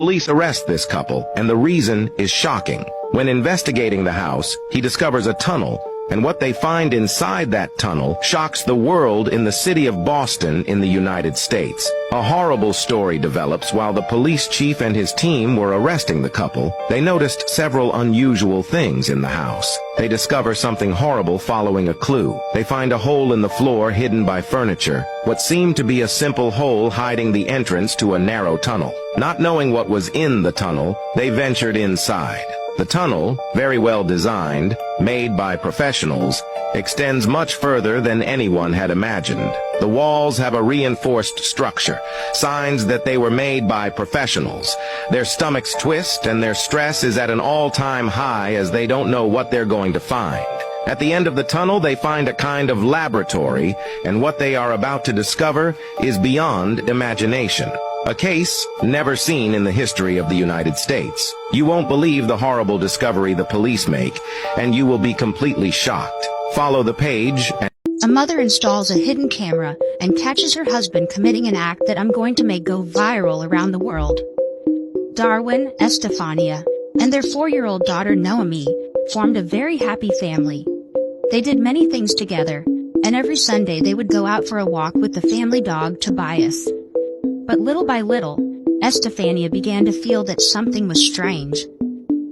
Police arrest this couple, and the reason is shocking. When investigating the house, he discovers a tunnel, and what they find inside that tunnel shocks the world in the city of Boston in the United States. A horrible story develops while the police chief and his team were arresting the couple. They noticed several unusual things in the house. They discover something horrible following a clue. They find a hole in the floor hidden by furniture, what seemed to be a simple hole hiding the entrance to a narrow tunnel. Not knowing what was in the tunnel, they ventured inside. The tunnel, very well designed, made by professionals, extends much further than anyone had imagined. The walls have a reinforced structure, signs that they were made by professionals. Their stomachs twist and their stress is at an all-time high as they don't know what they're going to find. At the end of the tunnel, they find a kind of laboratory, and what they are about to discover is beyond imagination. A case never seen in the history of the United States. You won't believe the horrible discovery the police make, and you will be completely shocked. Follow the page. A mother installs a hidden camera and catches her husband committing an act that I'm going to make go viral around the world. Darwin, Estefania, and their 4-year-old daughter Noemi formed a very happy family. They did many things together, and every Sunday they would go out for a walk with the family dog Tobias. But little by little, Estefania began to feel that something was strange.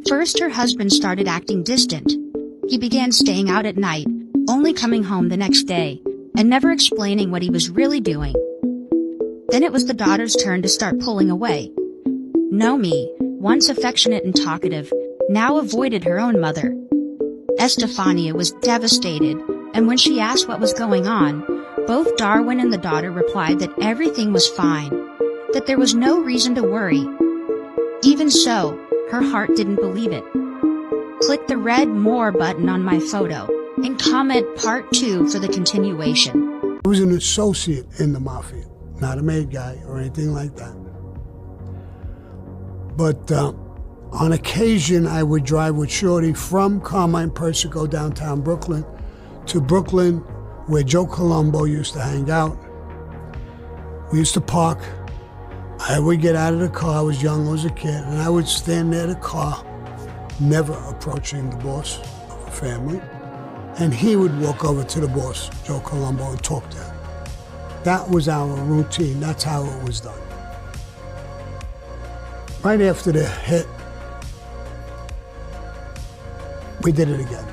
First, her husband started acting distant. He began staying out at night, only coming home the next day, and never explaining what he was really doing. Then it was the daughter's turn to start pulling away. Noemi, once affectionate and talkative, now avoided her own mother. Estefania was devastated, and when she asked what was going on, both Darwin and the daughter replied that everything was fine, that there was no reason to worry. Even so, her heart didn't believe it. Click the red More button on my photo and comment part 2 for the continuation. I was an associate in the mafia, not a made guy or anything like that. But on occasion, I would drive with Shorty from Carmine Persico downtown Brooklyn to Brooklyn, where Joe Colombo used to hang out. We used to park. I would get out of the car, I was young, I was a kid, and I would stand near the car, never approaching the boss of the family. And he would walk over to the boss, Joe Colombo, and talk to him. That was our routine, that's how it was done. Right after the hit, we did it again.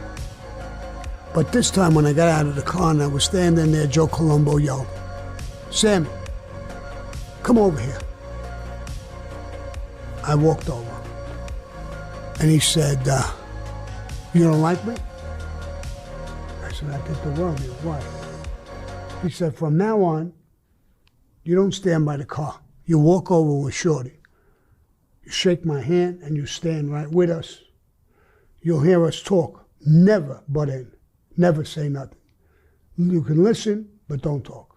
But this time when I got out of the car and I was standing there, Joe Colombo yelled, "Sammy, come over here." I walked over and he said, "You don't like me?" I said, "I think the world of you. Why?" He said, "From now on, you don't stand by the car. You walk over with Shorty. You shake my hand and you stand right with us. You'll hear us talk. Never butt in. Never say nothing. You can listen, but don't talk."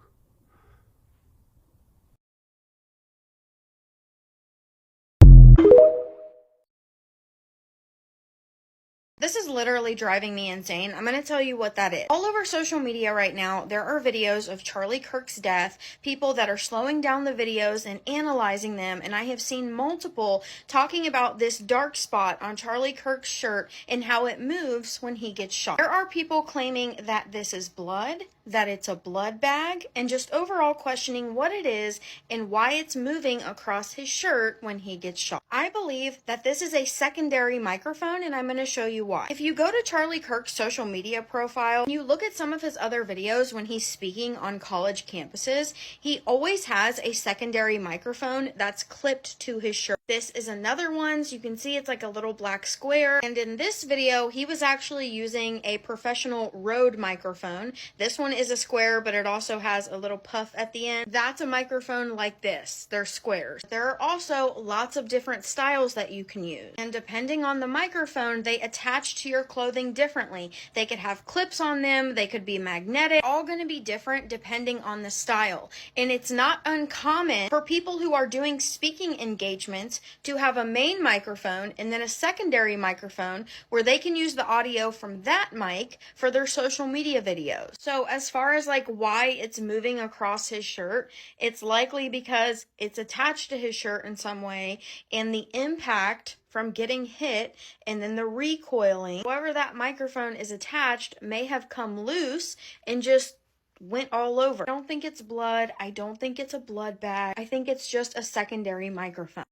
This is literally driving me insane. I'm going to tell you what that is. All over social media right now, there are videos of Charlie Kirk's death, people that are slowing down the videos and analyzing them, and I have seen multiple talking about this dark spot on Charlie Kirk's shirt and how it moves when he gets shot. There are people claiming that this is blood, that it's a blood bag, and just overall questioning what it is and why it's moving across his shirt when he gets shot. I believe that this is a secondary microphone, and I'm going to show you why. If you go to Charlie Kirk's social media profile and you look at some of his other videos when he's speaking on college campuses, he always has a secondary microphone that's clipped to his shirt. This is another one, so you can see it's like a little black square. And in this video, he was actually using a professional Rode microphone. This one is a square, but it also has a little puff at the end. That's a microphone like this. They're squares. There are also lots of different styles that you can use. And depending on the microphone, they attach to your clothing differently. They could have clips on them. They could be magnetic. All going to be different depending on the style. And it's not uncommon for people who are doing speaking engagements to have a main microphone and then a secondary microphone where they can use the audio from that mic for their social media videos. So as as far as like why it's moving across his shirt, it's likely because it's attached to his shirt in some way, and the impact from getting hit and then the recoiling, however that microphone is attached, may have come loose and just went all over. I don't think it's blood. I don't think it's a blood bag. I think it's just a secondary microphone.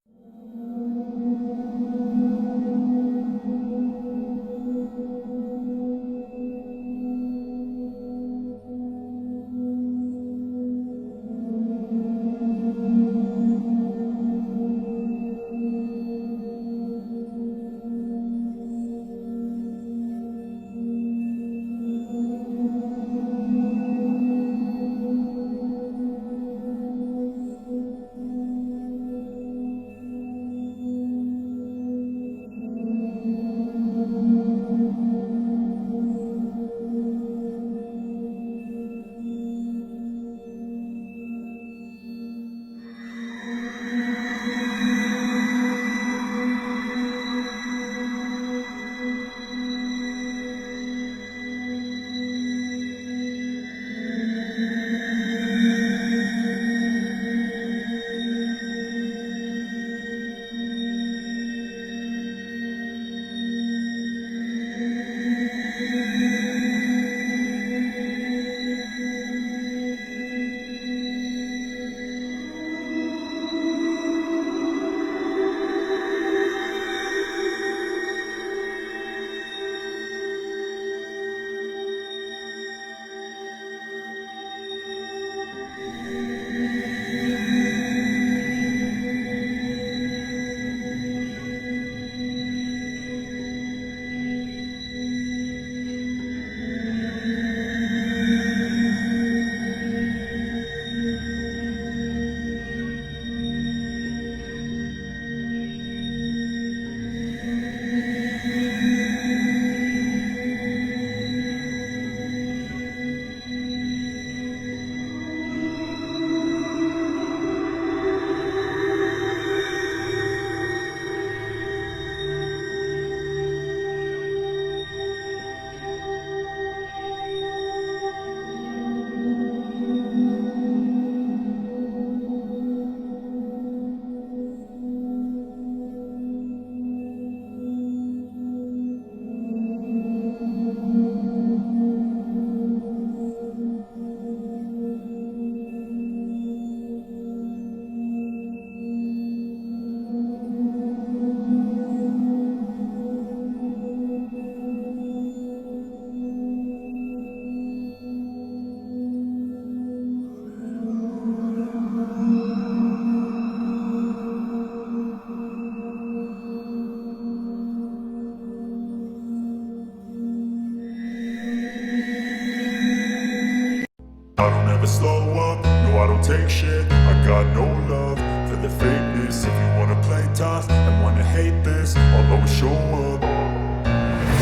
I don't ever slow up, no I don't take shit. I got no love for the fakeness. If you wanna play tough and wanna hate this, I'll always show up.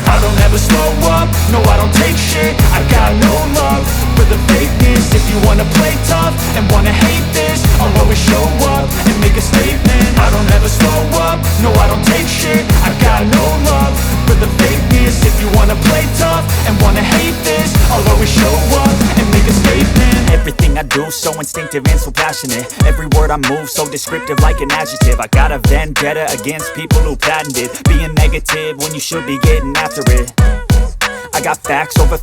I don't ever slow up, no I don't take shit. I got no love for the fakeness. If you wanna play tough and wanna hate this, I'll always show up and make a statement. I don't ever slow up, no I don't take shit. I got no love for the fakeness. If you wanna play tough and wanna hate this, I'll always show up and make a statement. Everything I do so instinctive and so passionate. Every word I move so descriptive like an adjective. I got a vendetta against people who patented being negative when you should be getting after it. I got facts over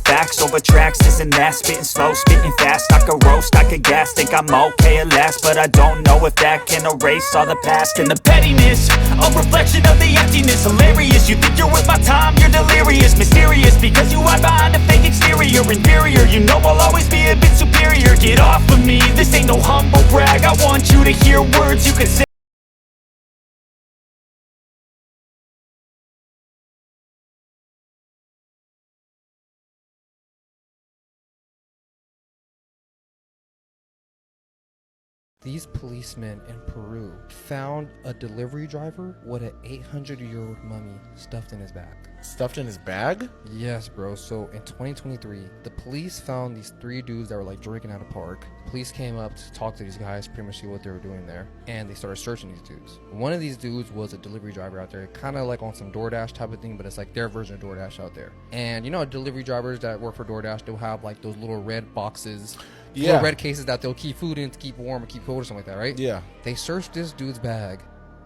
tracks, this and that. Spitting slow, spitting fast. I could roast, I could gas. Think I'm okay at last, but I don't know if that can erase all the past. And the pettiness, a reflection of the emptiness. Hilarious, you think you're worth my time, you're delirious. Mysterious, because you hide behind a fake exterior. Inferior, you know I'll always be a bit superior. Get off of me, this ain't no humble brag. I want you to hear words you can say. These policemen in Peru found a delivery driver with an 800-year-old mummy stuffed in his bag. Stuffed in his bag? Yes, bro. So in 2023, the police found these 3 dudes that were like drinking at a park. Police came up to talk to these guys, pretty much see what they were doing there, and they started searching these dudes. One of these dudes was a delivery driver out there, kind of like on some DoorDash type of thing, but it's like their version of DoorDash out there. And you know, delivery drivers that work for DoorDash, they'll have like those little red boxes, little red cases that they'll keep food in to keep warm or keep cold or something like that, right? Yeah. They searched this dude's bag,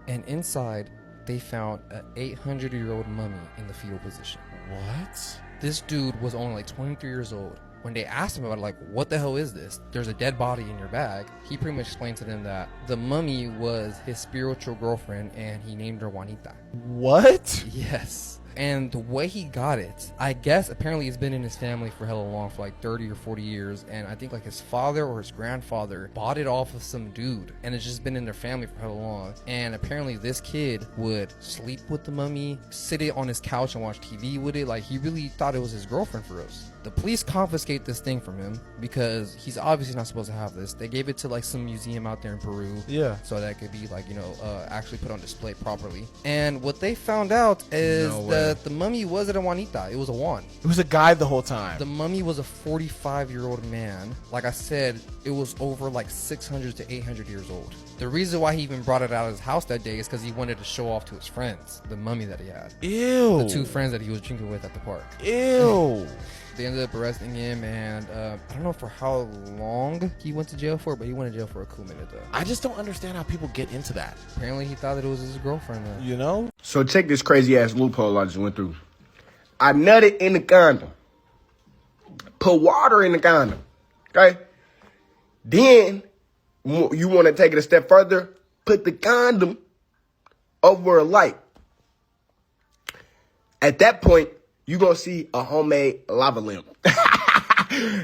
and inside they found an 800-year-old mummy in the fetal position. What? This dude was only like 23 years old. When they asked him about it, like, what the hell is this? There's a dead body in your bag. He pretty much explained to them that the mummy was his spiritual girlfriend, and he named her Juanita. What? Yes. And the way he got it, I guess apparently it's been in his family for hella long, for like 30 or 40 years. And I think like his father or his grandfather bought it off of some dude. And it's just been in their family for hella long. And apparently this kid would sleep with the mummy, sit it on his couch and watch TV with it. Like he really thought it was his girlfriend for us. The police confiscate this thing from him because he's obviously not supposed to have this. They gave it to like some museum out there in Peru. Yeah. So that it could be like, you know, actually put on display properly. And what they found out is that the mummy wasn't a Juanita. It was a Juan. It was a guy the whole time. The mummy was a 45-year-old man. Like I said, it was over like 600 to 800 years old. The reason why he even brought it out of his house that day is because he wanted to show off to his friends the mummy that he had. Ew. The 2 friends that he was drinking with at the park. Ew. They ended up arresting him, and I don't know for how long he went to jail for, but he went to jail for a cool minute though. I just don't understand how people get into that. Apparently he thought that it was his girlfriend though. You know? So check this crazy ass loophole I just went through. I nutted in the condom. Put water in the condom. Okay? Then, you want to take it a step further, put the condom over a light. At that point, you're going to see a homemade lava lamp.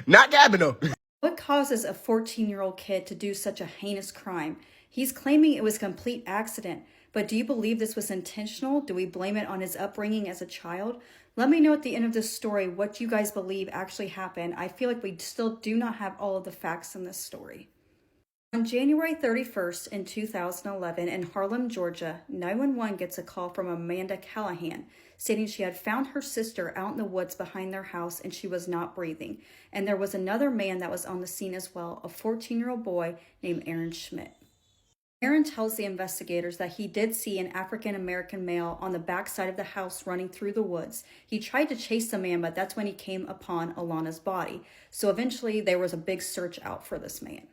Not Gabby, though. What causes a 14-year-old kid to do such a heinous crime? He's claiming it was a complete accident, but do you believe this was intentional? Do we blame it on his upbringing as a child? Let me know at the end of this story what you guys believe actually happened. I feel like we still do not have all of the facts in this story. On January 31st in 2011 in Harlem, Georgia, 911 gets a call from Amanda Callahan stating she had found her sister out in the woods behind their house and she was not breathing. And there was another man that was on the scene as well, a 14-year-old boy named Aaron Schmidt. Aaron tells the investigators that he did see an African-American male on the backside of the house running through the woods. He tried to chase the man, but that's when he came upon Alana's body. So eventually there was a big search out for this man.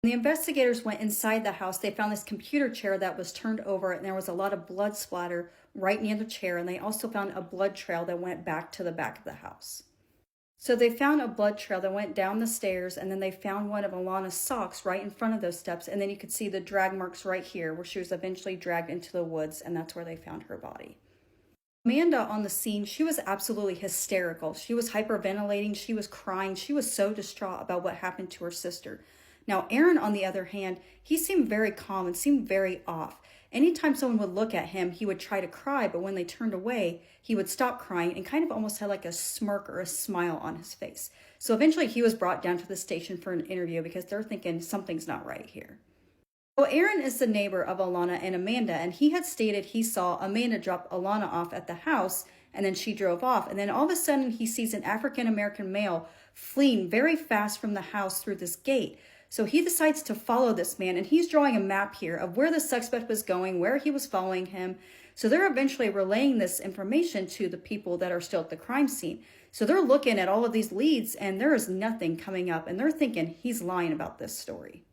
When the investigators went inside the house, they found this computer chair that was turned over and there was a lot of blood splatter right near the chair. And they also found a blood trail that went back to the back of the house. So they found a blood trail that went down the stairs, and then they found one of Alana's socks right in front of those steps, and then you could see the drag marks right here where she was eventually dragged into the woods, and that's where they found her body. Amanda on the scene, she was absolutely hysterical. She was hyperventilating, she was crying, she was so distraught about what happened to her sister. Now Aaron, on the other hand, he seemed very calm and seemed very off. Anytime someone would look at him, he would try to cry, but when they turned away, he would stop crying and kind of almost had like a smirk or a smile on his face. So eventually he was brought down to the station for an interview because they're thinking something's not right here. Well, Aaron is the neighbor of Alana and Amanda, and he had stated he saw Amanda drop Alana off at the house, and then she drove off. And then all of a sudden he sees an African-American male fleeing very fast from the house through this gate. So he decides to follow this man, and he's drawing a map here of where the suspect was going, where he was following him. So they're eventually relaying this information to the people that are still at the crime scene. So they're looking at all of these leads, and there is nothing coming up, and they're thinking he's lying about this story.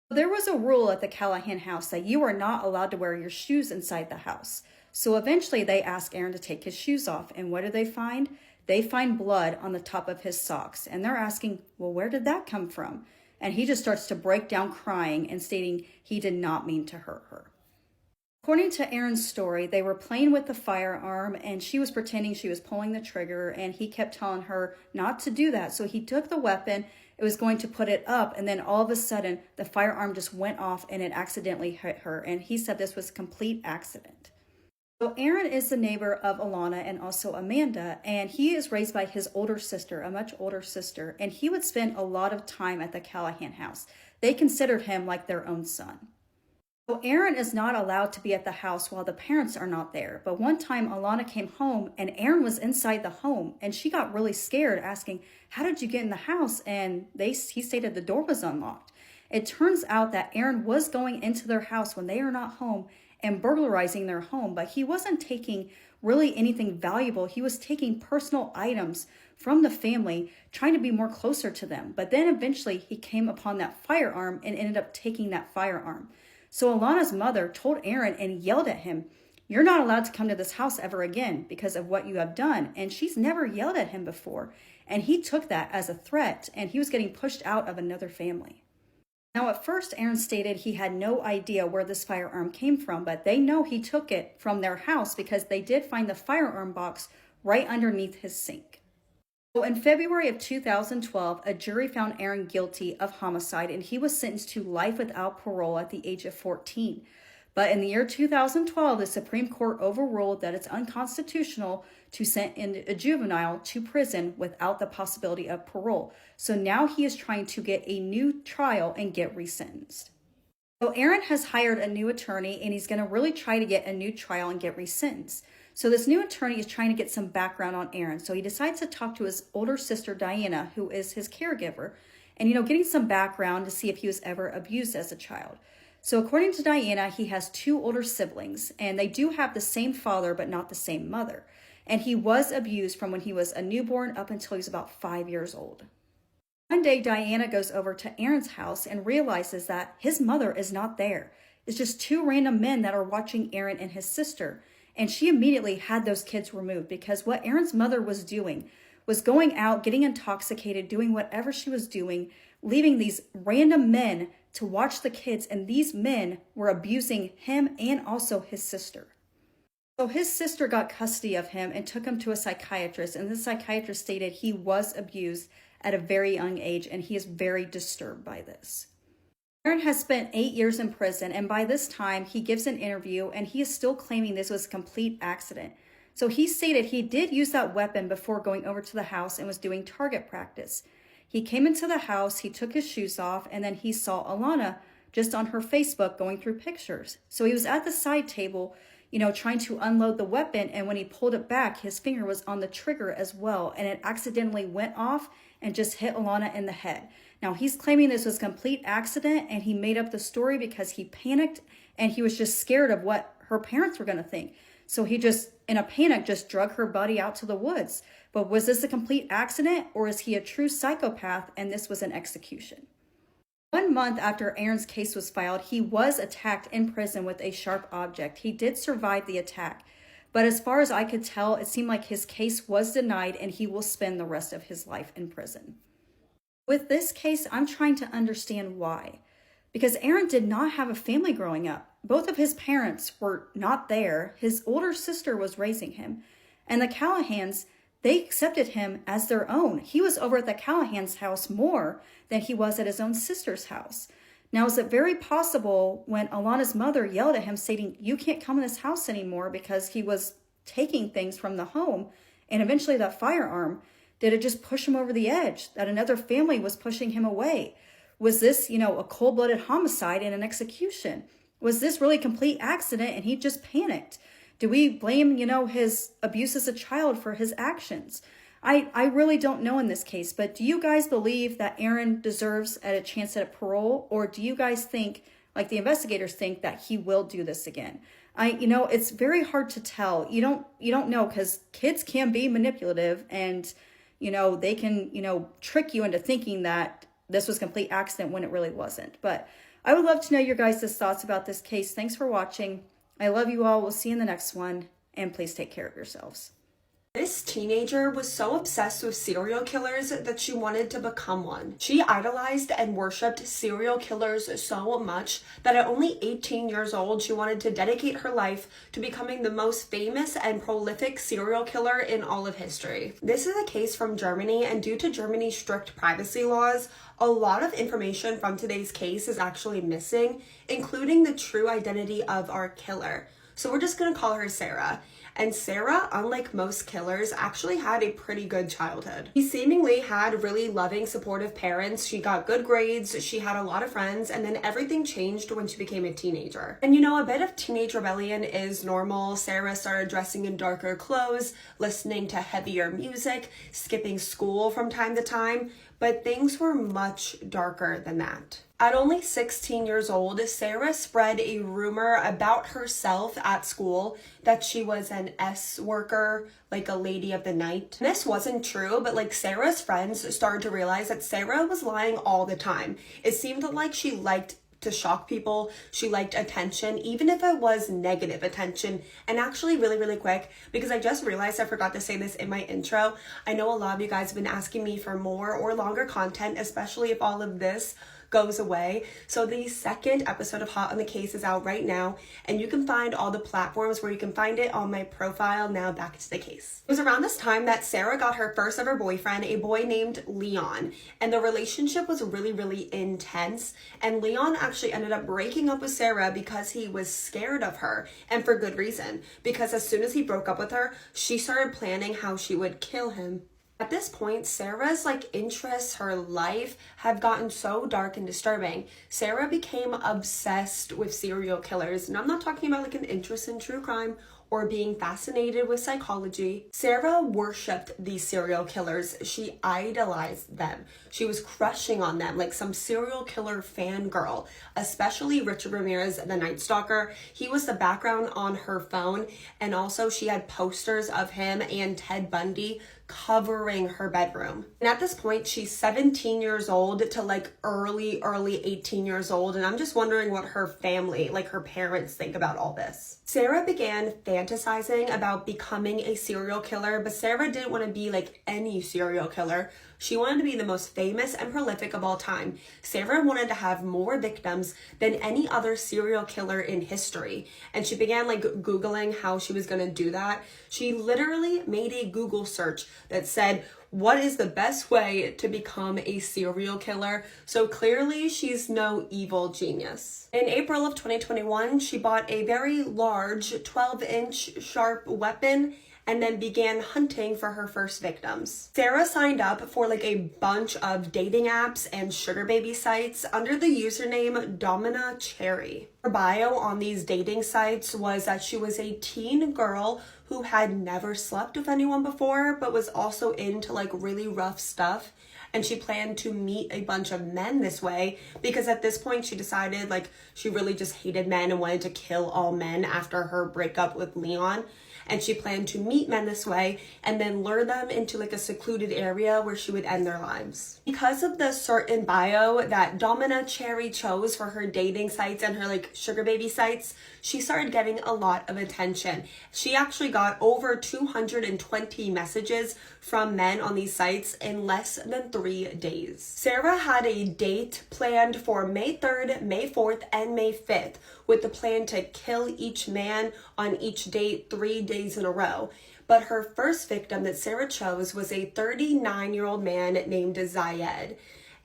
There was a rule at the Callahan house that you are not allowed to wear your shoes inside the house. So eventually they ask Aaron to take his shoes off, and what do they find? They find blood on the top of his socks, and they're asking, well, where did that come from? And he just starts to break down crying and stating he did not mean to hurt her. According to Aaron's story, they were playing with the firearm and she was pretending she was pulling the trigger and he kept telling her not to do that. So he took the weapon, it was going to put it up, and then all of a sudden the firearm just went off and it accidentally hit her. And he said this was a complete accident. So Aaron is the neighbor of Alana and also Amanda, and he is raised by his older sister, a much older sister, and he would spend a lot of time at the Callahan house. they considered him like their own son. So Aaron is not allowed to be at the house while the parents are not there. But one time Alana came home and Aaron was inside the home and she got really scared asking, "How did you get in the house?" And he stated the door was unlocked. It turns out that Aaron was going into their house when they are not home and burglarizing their home, but he wasn't taking really anything valuable. He was taking personal items from the family, trying to be more closer to them. But then eventually he came upon that firearm and ended up taking that firearm. So Alana's mother told Aaron and yelled at him, "You're not allowed to come to this house ever again because of what you have done." And she's never yelled at him before. And he took that as a threat and he was getting pushed out of another family. Now, at first, Aaron stated he had no idea where this firearm came from, but they know he took it from their house because they did find the firearm box right underneath his sink. So in February of 2012, a jury found Aaron guilty of homicide and he was sentenced to life without parole at the age of 14. But in the year 2012, the Supreme Court overruled that it's unconstitutional to send a juvenile to prison without the possibility of parole. So now he is trying to get a new trial and get resentenced. So Aaron has hired a new attorney and he's going to really try to get a new trial and get resentenced. So this new attorney is trying to get some background on Aaron. So he decides to talk to his older sister, Diana, who is his caregiver, and, getting some background to see if he was ever abused as a child. So according to Diana, he has 2 older siblings, and they do have the same father, but not the same mother. And he was abused from when he was a newborn up until he was about 5 years old. One day, Diana goes over to Aaron's house and realizes that his mother is not there. It's just 2 random men that are watching Aaron and his sister. And she immediately had those kids removed because what Aaron's mother was doing was going out, getting intoxicated, doing whatever she was doing, leaving these random men to watch the kids, and these men were abusing him and also his sister. So his sister got custody of him and took him to a psychiatrist, and the psychiatrist stated he was abused at a very young age, and he is very disturbed by this. Aaron has spent 8 years in prison, and by this time, he gives an interview, and he is still claiming this was a complete accident. So he stated he did use that weapon before going over to the house and was doing target practice. He came into the house, he took his shoes off, and then he saw Alana just on her Facebook going through pictures. So he was at the side table, trying to unload the weapon, and when he pulled it back, his finger was on the trigger as well, and it accidentally went off and just hit Alana in the head. Now, he's claiming this was a complete accident, and he made up the story because he panicked, and he was just scared of what her parents were going to think. So he just, in a panic, just drug her body out to the woods. But was this a complete accident, or is he a true psychopath and this was an execution? 1 month after Aaron's case was filed, he was attacked in prison with a sharp object. He did survive the attack, but as far as I could tell, it seemed like his case was denied and he will spend the rest of his life in prison. With this case, I'm trying to understand why. Because Aaron did not have a family growing up. Both of his parents were not there. His older sister was raising him. And the Callahans, they accepted him as their own. He was over at the Callahans' house more than he was at his own sister's house. Now, is it very possible when Alana's mother yelled at him stating, "You can't come in this house anymore," because he was taking things from the home, and eventually that firearm, did it just push him over the edge, that another family was pushing him away? Was this, a cold-blooded homicide and an execution? Was this really a complete accident and he just panicked? Do we blame, his abuse as a child for his actions? I really don't know in this case, but do you guys believe that Aaron deserves a chance at a parole, or do you guys think, like the investigators think, that he will do this again? It's very hard to tell. You don't know, because kids can be manipulative and, they can, trick you into thinking that this was a complete accident when it really wasn't. But I would love to know your guys' thoughts about this case. Thanks for watching. I love you all. We'll see you in the next one. And please take care of yourselves. This teenager was so obsessed with serial killers that she wanted to become one. She idolized and worshipped serial killers so much that at only 18 years old, she wanted to dedicate her life to becoming the most famous and prolific serial killer in all of history. This is a case from Germany, and due to Germany's strict privacy laws, a lot of information from today's case is actually missing, including the true identity of our killer. So we're just gonna call her Sarah. And Sarah, unlike most killers, actually had a pretty good childhood. He seemingly had really loving, supportive parents. She got good grades, she had a lot of friends, and then everything changed when she became a teenager. And you know, a bit of teenage rebellion is normal. Sarah started dressing in darker clothes, listening to heavier music, skipping school from time to time, but things were much darker than that. At only 16 years old, Sarah spread a rumor about herself at school that she was an S worker, like a lady of the night. And this wasn't true, but like Sarah's friends started to realize that Sarah was lying all the time. It seemed like she liked to shock people. She liked attention, even if it was negative attention. And actually really quick, because I just realized I forgot to say this in my intro, I know a lot of you guys have been asking me for more or longer content, especially if all of this goes away. So the second episode of Hot on the Case is out right now, and you can find all the platforms where you can find it on my profile. Now back to the case. It was around this time that Sarah got her first ever boyfriend, a boy named Leon, and the relationship was really intense, and Leon actually ended up breaking up with Sarah because he was scared of her, and for good reason, because as soon as he broke up with her, she started planning how she would kill him. At this point, Sarah's interests, her life had gotten so dark and disturbing. Sarah became obsessed with serial killers, and I'm not talking about an interest in true crime or being fascinated with psychology. Sarah worshipped these serial killers. She idolized them. She was crushing on them like some serial killer fangirl, especially Richard Ramirez, the Night Stalker. He was the background on her phone, and also she had posters of him and Ted Bundy covering her bedroom. And at this point, she's 17 years old to early 18 years old, and I'm just wondering what her family, her parents, think about all this. Sarah began fantasizing about becoming a serial killer, but Sarah didn't want to be any serial killer. She wanted to be the most famous and prolific of all time. Sarah wanted to have more victims than any other serial killer in history. And she began Googling how she was going to do that. She literally made a Google search that said, what is the best way to become a serial killer? So clearly she's no evil genius. In April of 2021, she bought a very large 12-inch sharp weapon and then began hunting for her first victims. Sarah signed up for a bunch of dating apps and sugar baby sites under the username Domina Cherry. Her bio on these dating sites was that she was a teen girl who had never slept with anyone before, but was also into really rough stuff. And she planned to meet a bunch of men this way because at this point she decided she really just hated men and wanted to kill all men after her breakup with Leon. And she planned to meet men this way and then lure them into a secluded area where she would end their lives. Because of the certain bio that Domina Cherry chose for her dating sites and her sugar baby sites, she started getting a lot of attention. She actually got over 220 messages from men on these sites in less than 3 days. Sarah had a date planned for May 3rd, May 4th, and May 5th, with the plan to kill each man on each date 3 days in a row. But her first victim that Sarah chose was a 39-year-old man named Zayed.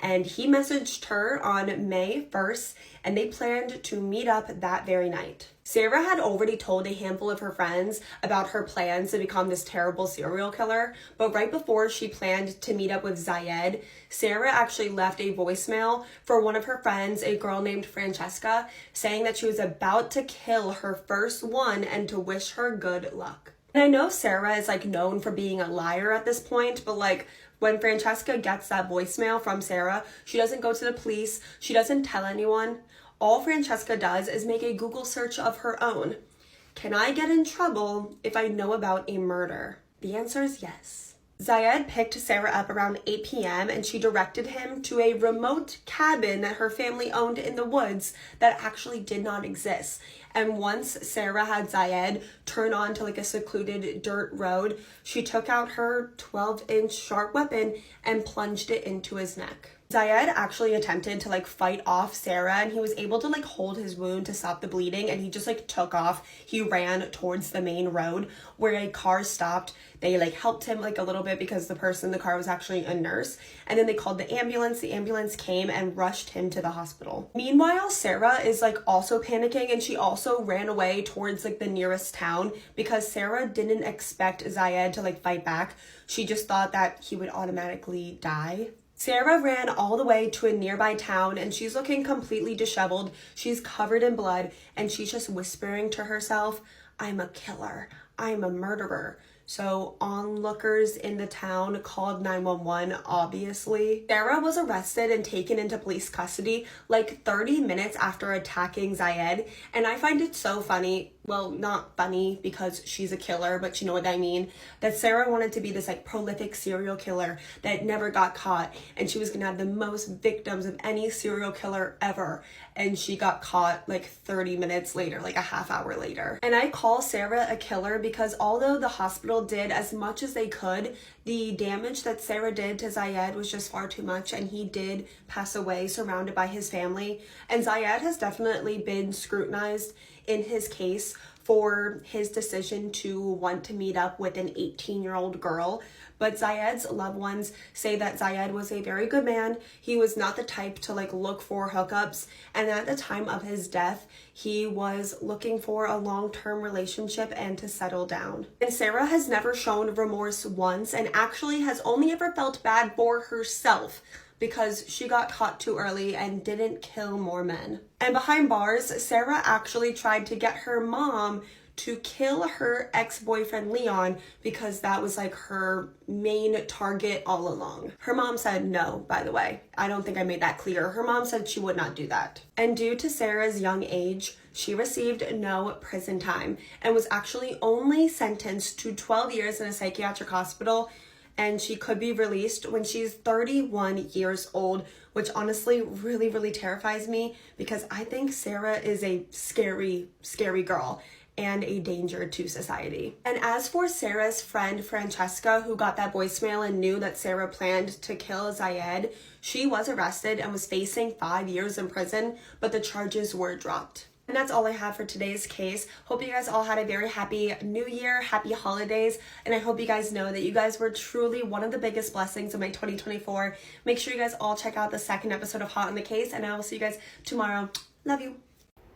And he messaged her on May 1st, and they planned to meet up that very night. Sarah had already told a handful of her friends about her plans to become this terrible serial killer, but right before she planned to meet up with Zayed, Sarah actually left a voicemail for one of her friends, a girl named Francesca, saying that she was about to kill her first one and to wish her good luck. And I know Sarah is known for being a liar at this point, but when Francesca gets that voicemail from Sarah, she doesn't go to the police, she doesn't tell anyone. All Francesca does is make a Google search of her own. Can I get in trouble if I know about a murder? The answer is yes. Zayed picked Sarah up around 8 p.m. and she directed him to a remote cabin that her family owned in the woods that actually did not exist. And once Sarah had Zayed turn onto a secluded dirt road, she took out her 12-inch sharp weapon and plunged it into his neck. Zayed actually attempted to like fight off Sarah, and he was able to like hold his wound to stop the bleeding, and he just like took off. He ran towards the main road where a car stopped. They like helped him like a little bit because the person in the car was actually a nurse, and then they called the ambulance. The ambulance came and rushed him to the hospital. Meanwhile, Sarah is like also panicking, and she also ran away towards like the nearest town because Sarah didn't expect Zayed to like fight back. She just thought that he would automatically die. Sarah ran all the way to a nearby town, and she's looking completely disheveled. She's covered in blood, and she's just whispering to herself, "I'm a killer. I'm a murderer." So onlookers in the town called 911, obviously. Sarah was arrested and taken into police custody like 30 minutes after attacking Zayed, and I find it so funny. Well, not funny because she's a killer, but you know what I mean, that Sarah wanted to be this like prolific serial killer that never got caught, and she was gonna have the most victims of any serial killer ever, and she got caught like 30 minutes later, like a half hour later. And I call Sarah a killer because although the hospital did as much as they could, the damage that Sarah did to Zayed was just far too much, and he did pass away surrounded by his family. And Zayed has definitely been scrutinized in his case for his decision to want to meet up with an 18-year-old girl. But Zayed's loved ones say that Zayed was a very good man. He was not the type to like look for hookups. And at the time of his death, he was looking for a long-term relationship and to settle down. And Sarah has never shown remorse once, and actually has only ever felt bad for herself because she got caught too early and didn't kill more men. And behind bars, Sarah actually tried to get her mom to kill her ex-boyfriend Leon because that was like her main target all along. Her mom said no, by the way. I don't think I made that clear. Her mom said she would not do that. And due to Sarah's young age, she received no prison time and was actually only sentenced to 12 years in a psychiatric hospital, and she could be released when she's 31 years old, which honestly really, really terrifies me because I think Sarah is a scary, scary girl and a danger to society. And as for Sarah's friend Francesca, who got that voicemail and knew that Sarah planned to kill Zayed, she was arrested and was facing 5 years in prison, but the charges were dropped. And that's all I have for today's case. Hope you guys all had a very happy new year, happy holidays, and I hope you guys know that you guys were truly one of the biggest blessings of my 2024. Make sure you guys all check out the second episode of Hot on the Case, and I will see you guys tomorrow. Love you.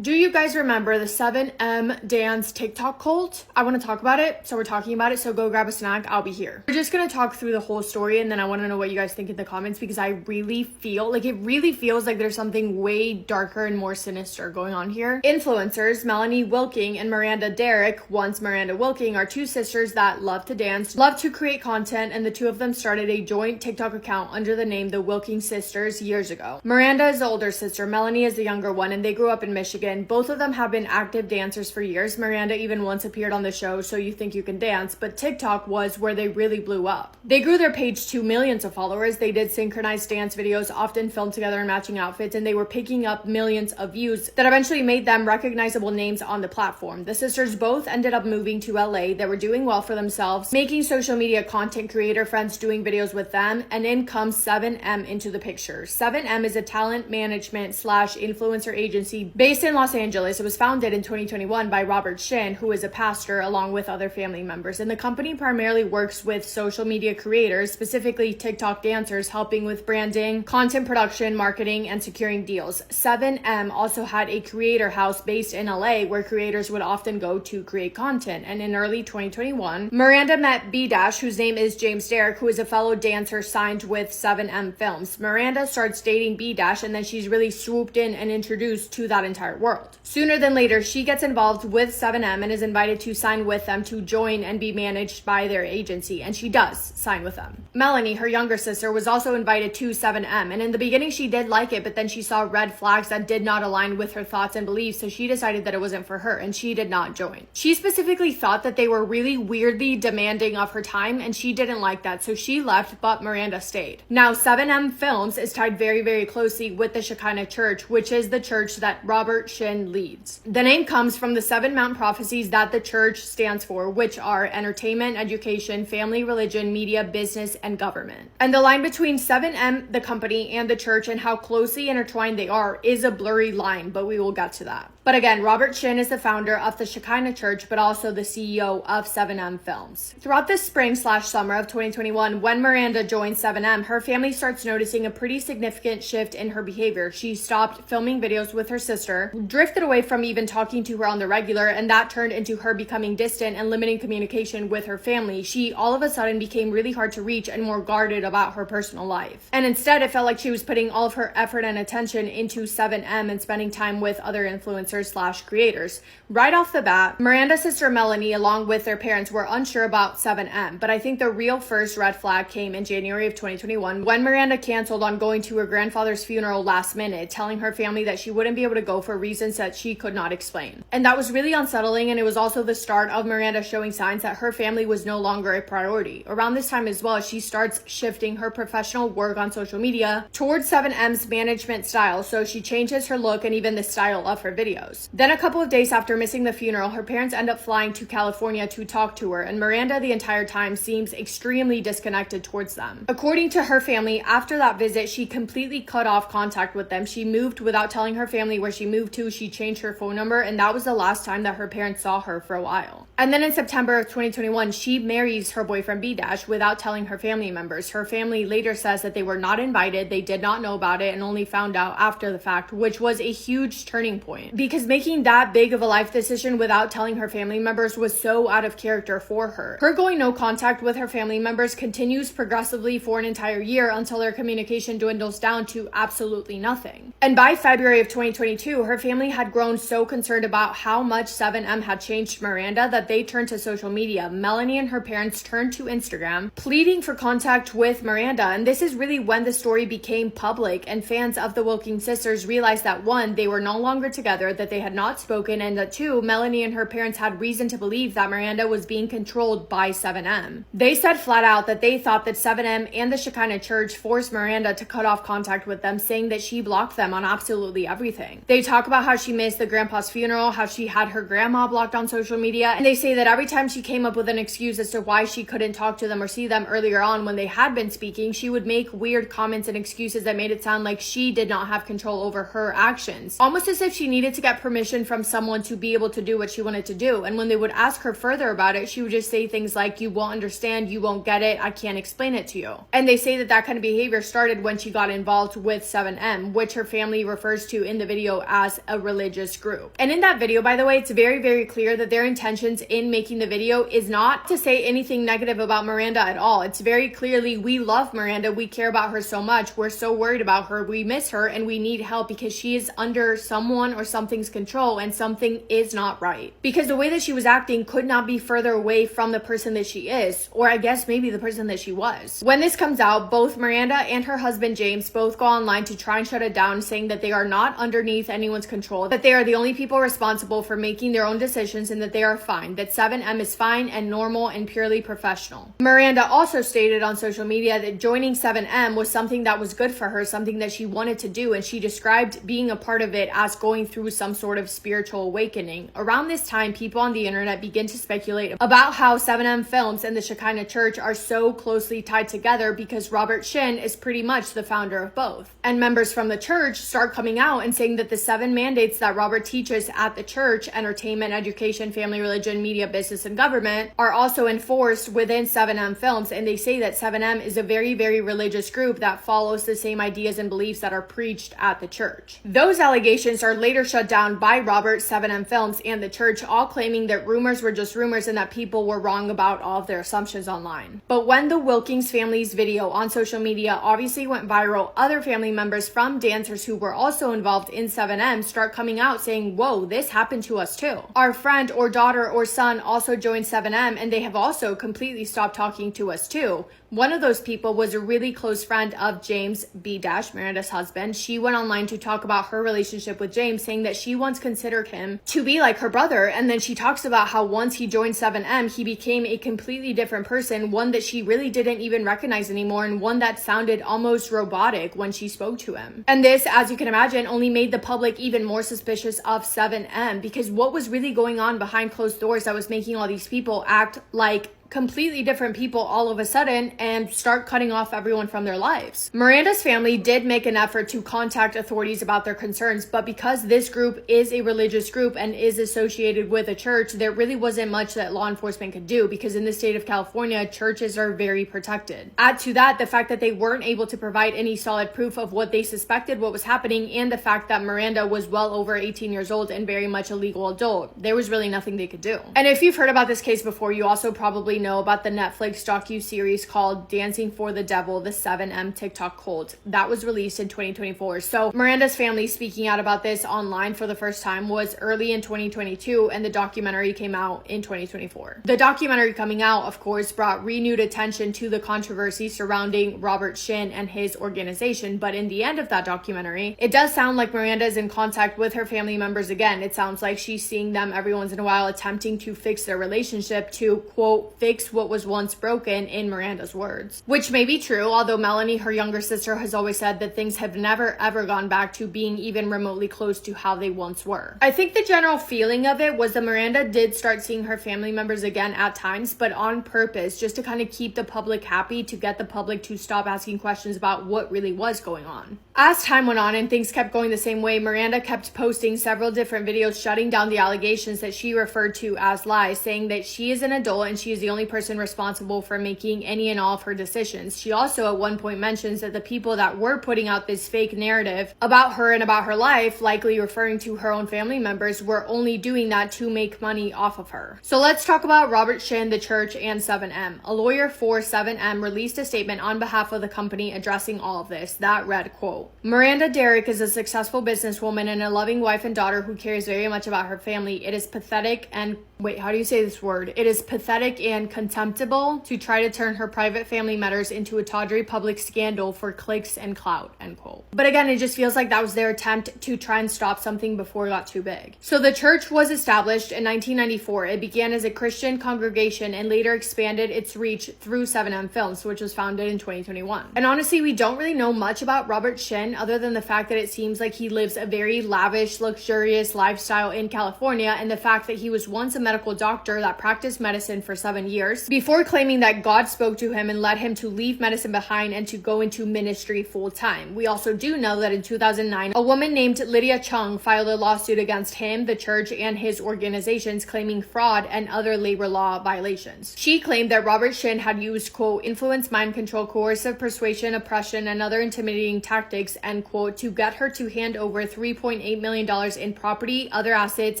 Do you guys remember the 7M dance TikTok cult? I want to talk about it, so we're talking about it, so go grab a snack. I'll be here. We're just going to talk through the whole story, and then I want to know what you guys think in the comments because I really feel like it really feels like there's something way darker and more sinister going on here. Influencers Melanie Wilking and Miranda Derrick, once Miranda Wilking, are two sisters that love to dance, love to create content, and the two of them started a joint TikTok account under the name The Wilking Sisters years ago. Miranda is the older sister, Melanie is the younger one, and they grew up in Michigan. Both of them have been active dancers for years. Miranda even once appeared on the show So You Think You Can Dance, but TikTok was where they really blew up. They grew their page to millions of followers. They did synchronized dance videos, often filmed together in matching outfits, and they were picking up millions of views that eventually made them recognizable names on the platform. The sisters both ended up moving to LA. They were doing well for themselves, making social media content creator friends doing videos with them, and in comes 7M into the picture. 7M is a talent management / influencer agency based in Los Angeles. It was founded in 2021 by Robert Shin, who is a pastor, along with other family members. And the company primarily works with social media creators, specifically TikTok dancers, helping with branding, content production, marketing, and securing deals. 7M also had a creator house based in LA where creators would often go to create content. And in early 2021, Miranda met B-, whose name is James Derrick, who is a fellow dancer signed with 7M Films. Miranda starts dating B-, and then she's really swooped in and introduced to that entire world. Sooner than later, she gets involved with 7M and is invited to sign with them to join and be managed by their agency, and she does sign with them. Melanie, her younger sister, was also invited to 7M, and in the beginning she did like it, but then she saw red flags that did not align with her thoughts and beliefs, so she decided that it wasn't for her, and she did not join. She specifically thought that they were really weirdly demanding of her time, and she didn't like that, so she left, but Miranda stayed. Now, 7M Films is tied very, very closely with the Shekinah Church, which is the church that Robert Shin leads. The name comes from the 7 mountain prophecies that the church stands for, which are entertainment, education, family, religion, media, business, and government. And the line between 7M, the company, and the church and how closely intertwined they are is a blurry line, but we will get to that. But again, Robert Shin is the founder of the Shekinah Church, but also the CEO of 7M Films. Throughout the spring/summer of 2021, when Miranda joined 7M, her family starts noticing a pretty significant shift in her behavior. She stopped filming videos with her sister, drifted away from even talking to her on the regular, and that turned into her becoming distant and limiting communication with her family. She all of a sudden became really hard to reach and more guarded about her personal life. And instead, it felt like she was putting all of her effort and attention into 7M and spending time with other influencers/creators. Right off the bat, Miranda's sister Melanie, along with their parents, were unsure about 7M, but I think the real first red flag came in January of 2021 when Miranda canceled on going to her grandfather's funeral last minute, telling her family that she wouldn't be able to go for reasons that she could not explain. And that was really unsettling, and it was also the start of Miranda showing signs that her family was no longer a priority. Around this time as well, she starts shifting her professional work on social media towards 7M's management style, so she changes her look and even the style of her videos. Then a couple of days after missing the funeral, her parents end up flying to California to talk to her, and Miranda the entire time seems extremely disconnected towards them. According to her family, after that visit, she completely cut off contact with them. She moved without telling her family where she moved to. She changed her phone number, and that was the last time that her parents saw her for a while. And then in September of 2021, she marries her boyfriend B-Dash without telling her family members. Her family later says that they were not invited, they did not know about it, and only found out after the fact, which was a huge turning point. Because making that big of a life decision without telling her family members was so out of character for her. Her going no contact with her family members continues progressively for an entire year until their communication dwindles down to absolutely nothing. And by February of 2022, her family had grown so concerned about how much 7M had changed Miranda that they turned to social media. Melanie and her parents turned to Instagram, pleading for contact with Miranda. And this is really when the story became public and fans of the Wilkins sisters realized that 1, they were no longer together, that they had not spoken, and that 2, Melanie and her parents had reason to believe that Miranda was being controlled by 7M. They said flat out that they thought that 7M and the Shekinah Church forced Miranda to cut off contact with them, saying that she blocked them on absolutely everything. They talk about how she missed the grandpa's funeral, how she had her grandma blocked on social media, and they say that every time she came up with an excuse as to why she couldn't talk to them or see them earlier on when they had been speaking, she would make weird comments and excuses that made it sound like she did not have control over her actions. Almost as if she needed to get permission from someone to be able to do what she wanted to do. And when they would ask her further about it, she would just say things like, "You won't understand, you won't get it, I can't explain it to you." And they say that that kind of behavior started when she got involved with 7M, which her family refers to in the video as a religious group. And in that video, by the way, it's very, very clear that their intentions in making the video is not to say anything negative about Miranda at all. It's very clearly, we love Miranda, we care about her so much, we're so worried about her, we miss her, and we need help because she is under someone or something's control and something is not right. Because the way that she was acting could not be further away from the person that she is, or I guess maybe the person that she was. When this comes out, both Miranda and her husband James both go online to try and shut it down, saying that they are not underneath anyone's control, that they are the only people responsible for making their own decisions, and that they are fine, that 7M is fine and normal and purely professional. Miranda also stated on social media that joining 7M was something that was good for her, something that she wanted to do, and she described being a part of it as going through some sort of spiritual awakening. Around this time, people on the internet begin to speculate about how 7M Films and the Shekinah Church are so closely tied together because Robert Shin is pretty much the founder of both. And members from the church start coming out and saying that the 7 mandates that Robert teaches at the church, entertainment, education, family, religion, media, business, and government, are also enforced within 7M Films. And they say that 7M is a very, very religious group that follows the same ideas and beliefs that are preached at the church. Those allegations are later shut down by Robert, 7M Films, and the church, all claiming that rumors were just rumors and that people were wrong about all of their assumptions online. But when the Wilkins family's video on social media obviously went viral, other family members from dancers who were also involved in 7M start coming out saying, "Whoa, this happened to us too. Our friend or daughter or son also joined 7M and they have also completely stopped talking to us too. One of those people was a really close friend of James B. Miranda's husband. She went online to talk about her relationship with James, saying that she once considered him to be like her brother. And then she talks about how once he joined 7M, he became a completely different person, one that she really didn't even recognize anymore, and one that sounded almost robotic when she spoke to him. And this, as you can imagine, only made the public even more suspicious of 7M, because what was really going on behind closed doors that was making all these people act like completely different people all of a sudden and start cutting off everyone from their lives. Miranda's family did make an effort to contact authorities about their concerns, but because this group is a religious group and is associated with a church, there really wasn't much that law enforcement could do, because in the state of California, churches are very protected. Add to that the fact that they weren't able to provide any solid proof of what they suspected what was happening, and the fact that Miranda was well over 18 years old and very much a legal adult. There was really nothing they could do. And if you've heard about this case before, you also probably know about the Netflix docu-series called Dancing for the Devil, the 7M TikTok cult. That was released in 2024. So Miranda's family speaking out about this online for the first time was early in 2022, and the documentary came out in 2024. The documentary coming out, of course, brought renewed attention to the controversy surrounding Robert Shin and his organization, but in the end of that documentary, it does sound like Miranda is in contact with her family members again. It sounds like she's seeing them every once in a while, attempting to fix their relationship, to, quote, fix what was once broken, in Miranda's words. Which may be true, although Melanie, her younger sister, has always said that things have never ever gone back to being even remotely close to how they once were. I think the general feeling of it was that Miranda did start seeing her family members again at times, but on purpose, just to kind of keep the public happy, to get the public to stop asking questions about what really was going on. As time went on and things kept going the same way, Miranda kept posting several different videos shutting down the allegations that she referred to as lies, saying that she is an adult and she is the only person responsible for making any and all of her decisions. She also at one point mentions that the people that were putting out this fake narrative about her and about her life, likely referring to her own family members, were only doing that to make money off of her. So let's talk about Robert Shin, the church, and 7M. A lawyer for 7M released a statement on behalf of the company addressing all of this. That read, quote, Miranda Derrick is a successful businesswoman and a loving wife and daughter who cares very much about her family. It is pathetic and how do you say this word? It is pathetic and contemptible to try to turn her private family matters into a tawdry public scandal for clicks and clout, end quote. But again, it just feels like that was their attempt to try and stop something before it got too big. So the church was established in 1994. It began as a Christian congregation and later expanded its reach through 7M Films, which was founded in 2021. And honestly, we don't really know much about Robert Shin other than the fact that it seems like he lives a very lavish, luxurious lifestyle in California, and the fact that he was once a medical doctor that practiced medicine for 7 years before claiming that God spoke to him and led him to leave medicine behind and to go into ministry full time. We also do know that in 2009, a woman named Lydia Chung filed a lawsuit against him, the church, and his organizations, claiming fraud and other labor law violations. She claimed that Robert Shin had used, quote, influence, mind control, coercive persuasion, oppression, and other intimidating tactics, end quote, to get her to hand over $3.8 million in property, other assets,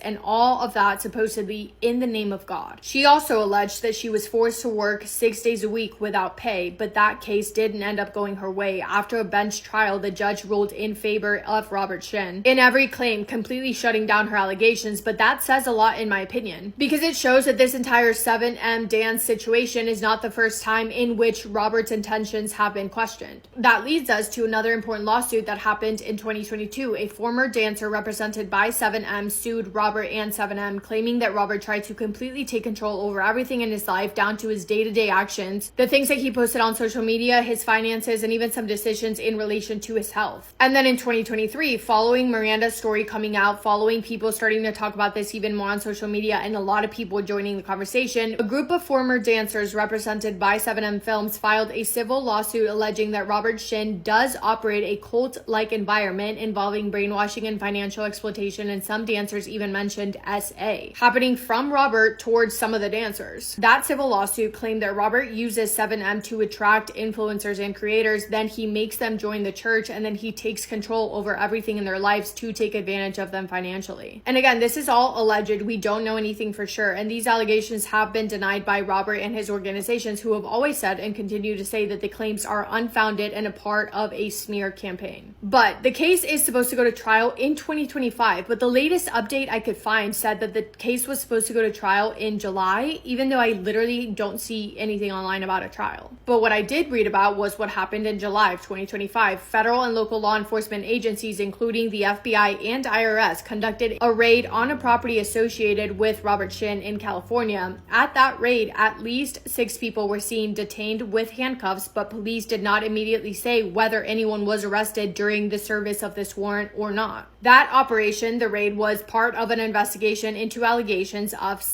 and all of that supposedly in the name of God. She also alleged that she was forced to work 6 days a week without pay, but that case didn't end up going her way. After a bench trial, the judge ruled in favor of Robert Shin in every claim, completely shutting down her allegations. But that says a lot in my opinion, because it shows that this entire 7M dance situation is not the first time in which Robert's intentions have been questioned. That leads us to another important lawsuit that happened in 2022. A former dancer represented by 7M sued Robert and 7M, claiming that Robert tried to completely take control over everything in his life, down to his day-to-day actions, the things that he posted on social media, his finances, and even some decisions in relation to his health. And then in 2023, following Miranda's story coming out, following people starting to talk about this even more on social media, and a lot of people joining the conversation, a group of former dancers represented by 7M Films filed a civil lawsuit alleging that Robert Shin does operate a cult-like environment involving brainwashing and financial exploitation, and some dancers even mentioned SA, happening from Robert towards some of the dancers. That civil lawsuit claimed that Robert uses 7M to attract influencers and creators, then he makes them join the church, and then he takes control over everything in their lives to take advantage of them financially. And again, this is all alleged. We don't know anything for sure, and these allegations have been denied by Robert and his organizations, who have always said and continue to say that the claims are unfounded and a part of a smear campaign. But the case is supposed to go to trial in 2025, but the latest update I could find said that the case was supposed to go to trial in July, even though I literally don't see anything online about a trial. But what I did read about was what happened in July of 2025. Federal and local law enforcement agencies, including the FBI and IRS, conducted a raid on a property associated with Robert Shin in California. At that raid, at least 6 people were seen detained with handcuffs, but police did not immediately say whether anyone was arrested during the service of this warrant or not. That operation, the raid, was part of an investigation into allegations of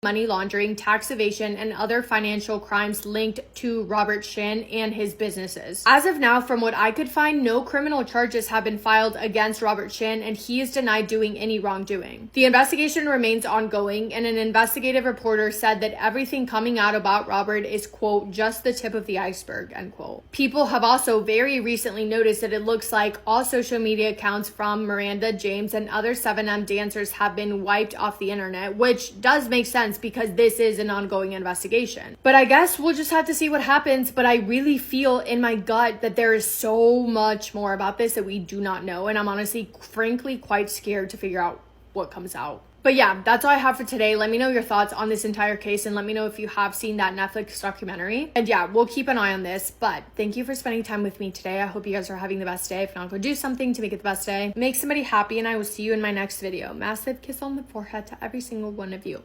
money laundering, tax evasion, and other financial crimes linked to Robert Shin and his businesses. As of now, from what I could find, no criminal charges have been filed against Robert Shin, and he is denied doing any wrongdoing. The investigation remains ongoing, and an investigative reporter said that everything coming out about Robert is, quote, just the tip of the iceberg, end quote. People have also very recently noticed that it looks like all social media accounts from Miranda, James, and other 7M dancers have been wiped off the internet, which does make sense because this is an ongoing investigation. But I guess we'll just have to see what happens. But I really feel in my gut that there is so much more about this that we do not know. And I'm honestly, frankly, quite scared to figure out what comes out. But yeah, that's all I have for today. Let me know your thoughts on this entire case and let me know if you have seen that Netflix documentary. And yeah, we'll keep an eye on this. But thank you for spending time with me today. I hope you guys are having the best day. If not, go do something to make it the best day. Make somebody happy, and I will see you in my next video. Massive kiss on the forehead to every single one of you.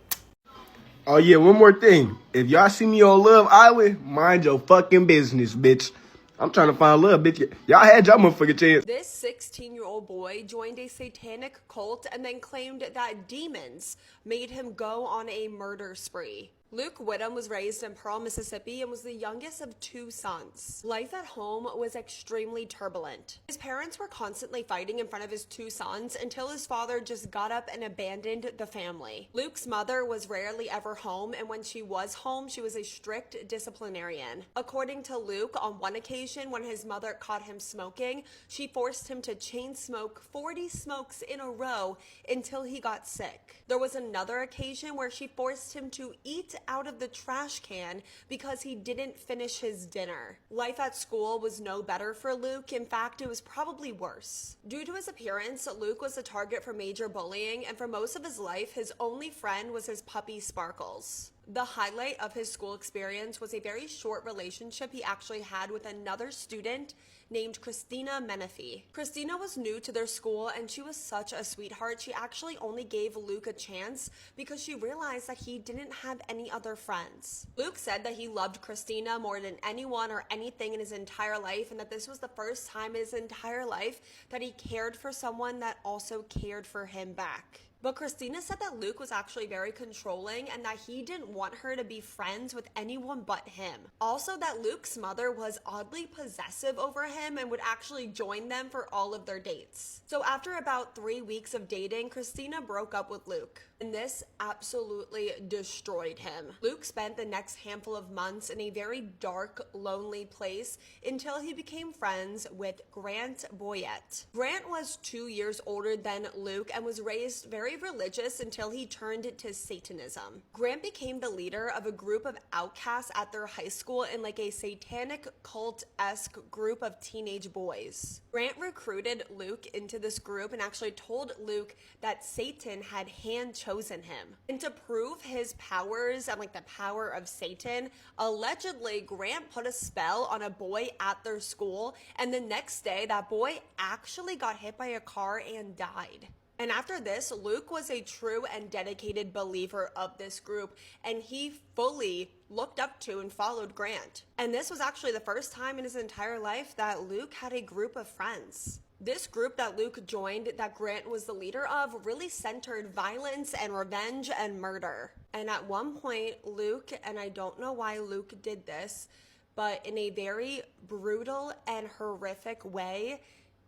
Oh yeah, one more thing. If y'all see me on Love Island, mind your fucking business, bitch. I'm trying to find love, bitch. Y'all had y'all motherfucking chance. This 16-year-old boy joined a satanic cult and then claimed that demons made him go on a murder spree. Luke Whittam was raised in Pearl, Mississippi, and was the youngest of 2 sons. Life at home was extremely turbulent. His parents were constantly fighting in front of his 2 sons until his father just got up and abandoned the family. Luke's mother was rarely ever home, and when she was home, she was a strict disciplinarian. According to Luke, on one occasion when his mother caught him smoking, she forced him to chain smoke 40 smokes in a row until he got sick. There was another occasion where she forced him to eat out of the trash can because he didn't finish his dinner. Life at school was no better for Luke. In fact, it was probably worse. Due to his appearance, Luke was a target for major bullying, and for most of his life, his only friend was his puppy Sparkles. The highlight of his school experience was a very short relationship he actually had with another student named Christina Menifee. Christina was new to their school and she was such a sweetheart. She actually only gave Luke a chance because she realized that he didn't have any other friends. Luke said that he loved Christina more than anyone or anything in his entire life, and that this was the first time in his entire life that he cared for someone that also cared for him back. But Christina said that Luke was actually very controlling and that he didn't want her to be friends with anyone but him. Also, that Luke's mother was oddly possessive over him and would actually join them for all of their dates. So after about 3 weeks of dating, Christina broke up with Luke, and this absolutely destroyed him. Luke spent the next handful of months in a very dark, lonely place until he became friends with Grant Boyette. Grant was 2 years older than Luke and was raised very religious until he turned to Satanism. Grant became the leader of a group of outcasts at their high school in like a satanic cult-esque group of teenage boys. Grant recruited Luke into this group and actually told Luke that Satan had hand-chosen him. And to prove his powers and like the power of Satan, allegedly Grant put a spell on a boy at their school, and the next day that boy actually got hit by a car and died. And after this, Luke was a true and dedicated believer of this group, and he fully looked up to and followed Grant. And this was actually the first time in his entire life that Luke had a group of friends. This group that Luke joined, that Grant was the leader of, really centered violence and revenge and murder. And at one point, Luke, and I don't know why Luke did this, but in a very brutal and horrific way,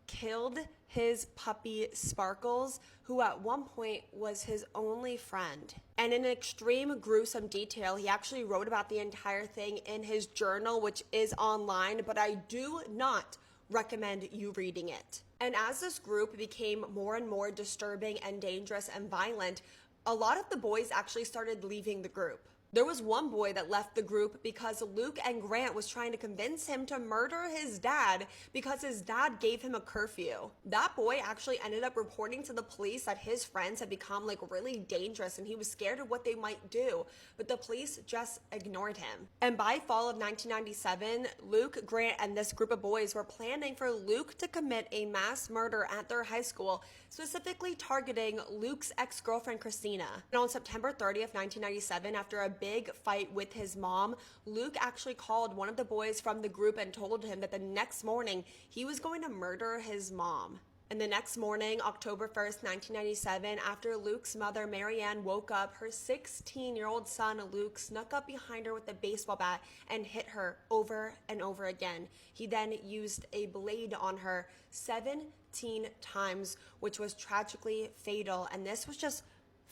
killed his puppy Sparkles, who at one point was his only friend. And in extreme gruesome detail, he actually wrote about the entire thing in his journal, which is online, but I do not recommend you reading it. And as this group became more and more disturbing and dangerous and violent, a lot of the boys actually started leaving the group. There was one boy that left the group because Luke and Grant was trying to convince him to murder his dad because his dad gave him a curfew. That boy actually ended up reporting to the police that his friends had become like really dangerous and he was scared of what they might do, but the police just ignored him. And by fall of 1997, Luke, Grant, and this group of boys were planning for Luke to commit a mass murder at their high school, specifically targeting Luke's ex-girlfriend Christina. And on September 30th, 1997, after a big fight with his mom, Luke actually called one of the boys from the group and told him that the next morning he was going to murder his mom. And the next morning, October 1st, 1997, after Luke's mother, Marianne, woke up, her 16-year-old son, Luke, snuck up behind her with a baseball bat and hit her over and over again. He then used a blade on her 17 times, which was tragically fatal. And this was just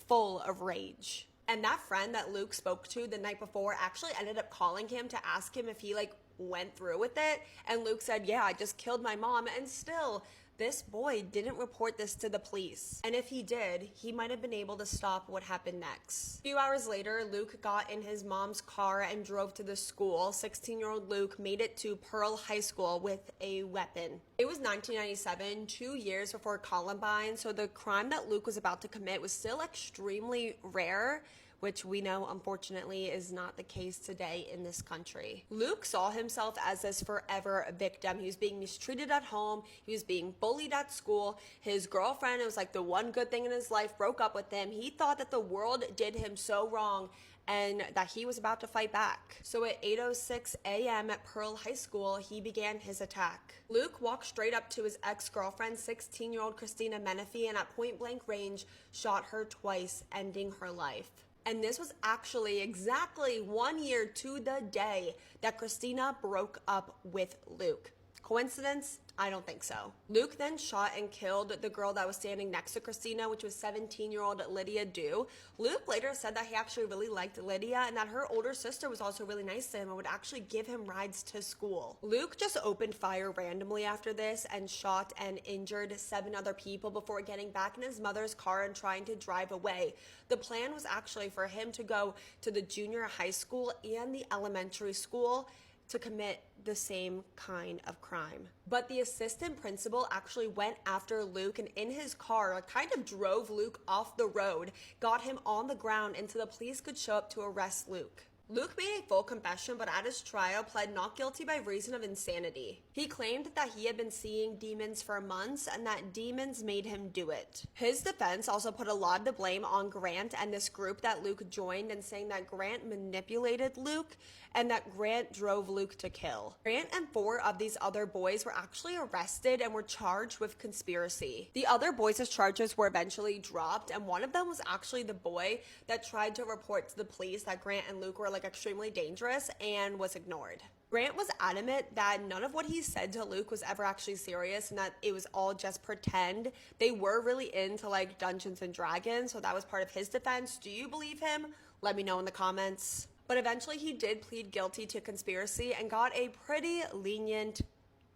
full of rage. And that friend that Luke spoke to the night before actually ended up calling him to ask him if he went through with it. And Luke said, yeah, I just killed my mom. And still, this boy didn't report this to the police. And if he did, he might have been able to stop what happened next. A few hours later, Luke got in his mom's car and drove to the school. 16-year-old Luke made it to Pearl High School with a weapon. It was 1997, 2 years before Columbine, so the crime that Luke was about to commit was still extremely rare, which we know, unfortunately, is not the case today in this country. Luke saw himself as this forever victim. He was being mistreated at home. He was being bullied at school. His girlfriend, it was like the one good thing in his life, broke up with him. He thought that the world did him so wrong and that he was about to fight back. So at 8:06 a.m. at Pearl High School, he began his attack. Luke walked straight up to his ex-girlfriend, 16-year-old Christina Menifee, and at point-blank range, shot her twice, ending her life. And this was actually exactly 1 year to the day that Christina broke up with Luke. Coincidence? I don't think so. Luke then shot and killed the girl that was standing next to Christina, which was 17-year-old Lydia Dew. Luke later said that he actually really liked Lydia and that her older sister was also really nice to him and would actually give him rides to school. Luke just opened fire randomly after this and shot and injured 7 other people before getting back in his mother's car and trying to drive away. The plan was actually for him to go to the junior high school and the elementary school to commit the same kind of crime. But the assistant principal actually went after Luke and in his car kind of drove Luke off the road, got him on the ground until the police could show up to arrest Luke. Luke made a full confession, but at his trial pled not guilty by reason of insanity. He claimed that he had been seeing demons for months and that demons made him do it. His defense also put a lot of the blame on Grant and this group that Luke joined, and saying that Grant manipulated Luke and that Grant drove Luke to kill. Grant and 4 of these other boys were actually arrested and were charged with conspiracy. The other boys' charges were eventually dropped, and one of them was actually the boy that tried to report to the police that Grant and Luke were extremely dangerous and was ignored. Grant was adamant that none of what he said to Luke was ever actually serious and that it was all just pretend. They were really into Dungeons and Dragons, so that was part of his defense. Do you believe him? Let me know in the comments. But eventually he did plead guilty to conspiracy and got a pretty lenient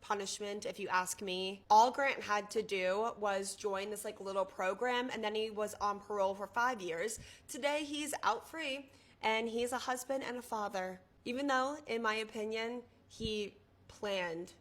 punishment, if you ask me. All Grant had to do was join this little program, and then he was on parole for 5 years. Today he's out free and he's a husband and a father, even though, in my opinion, he planned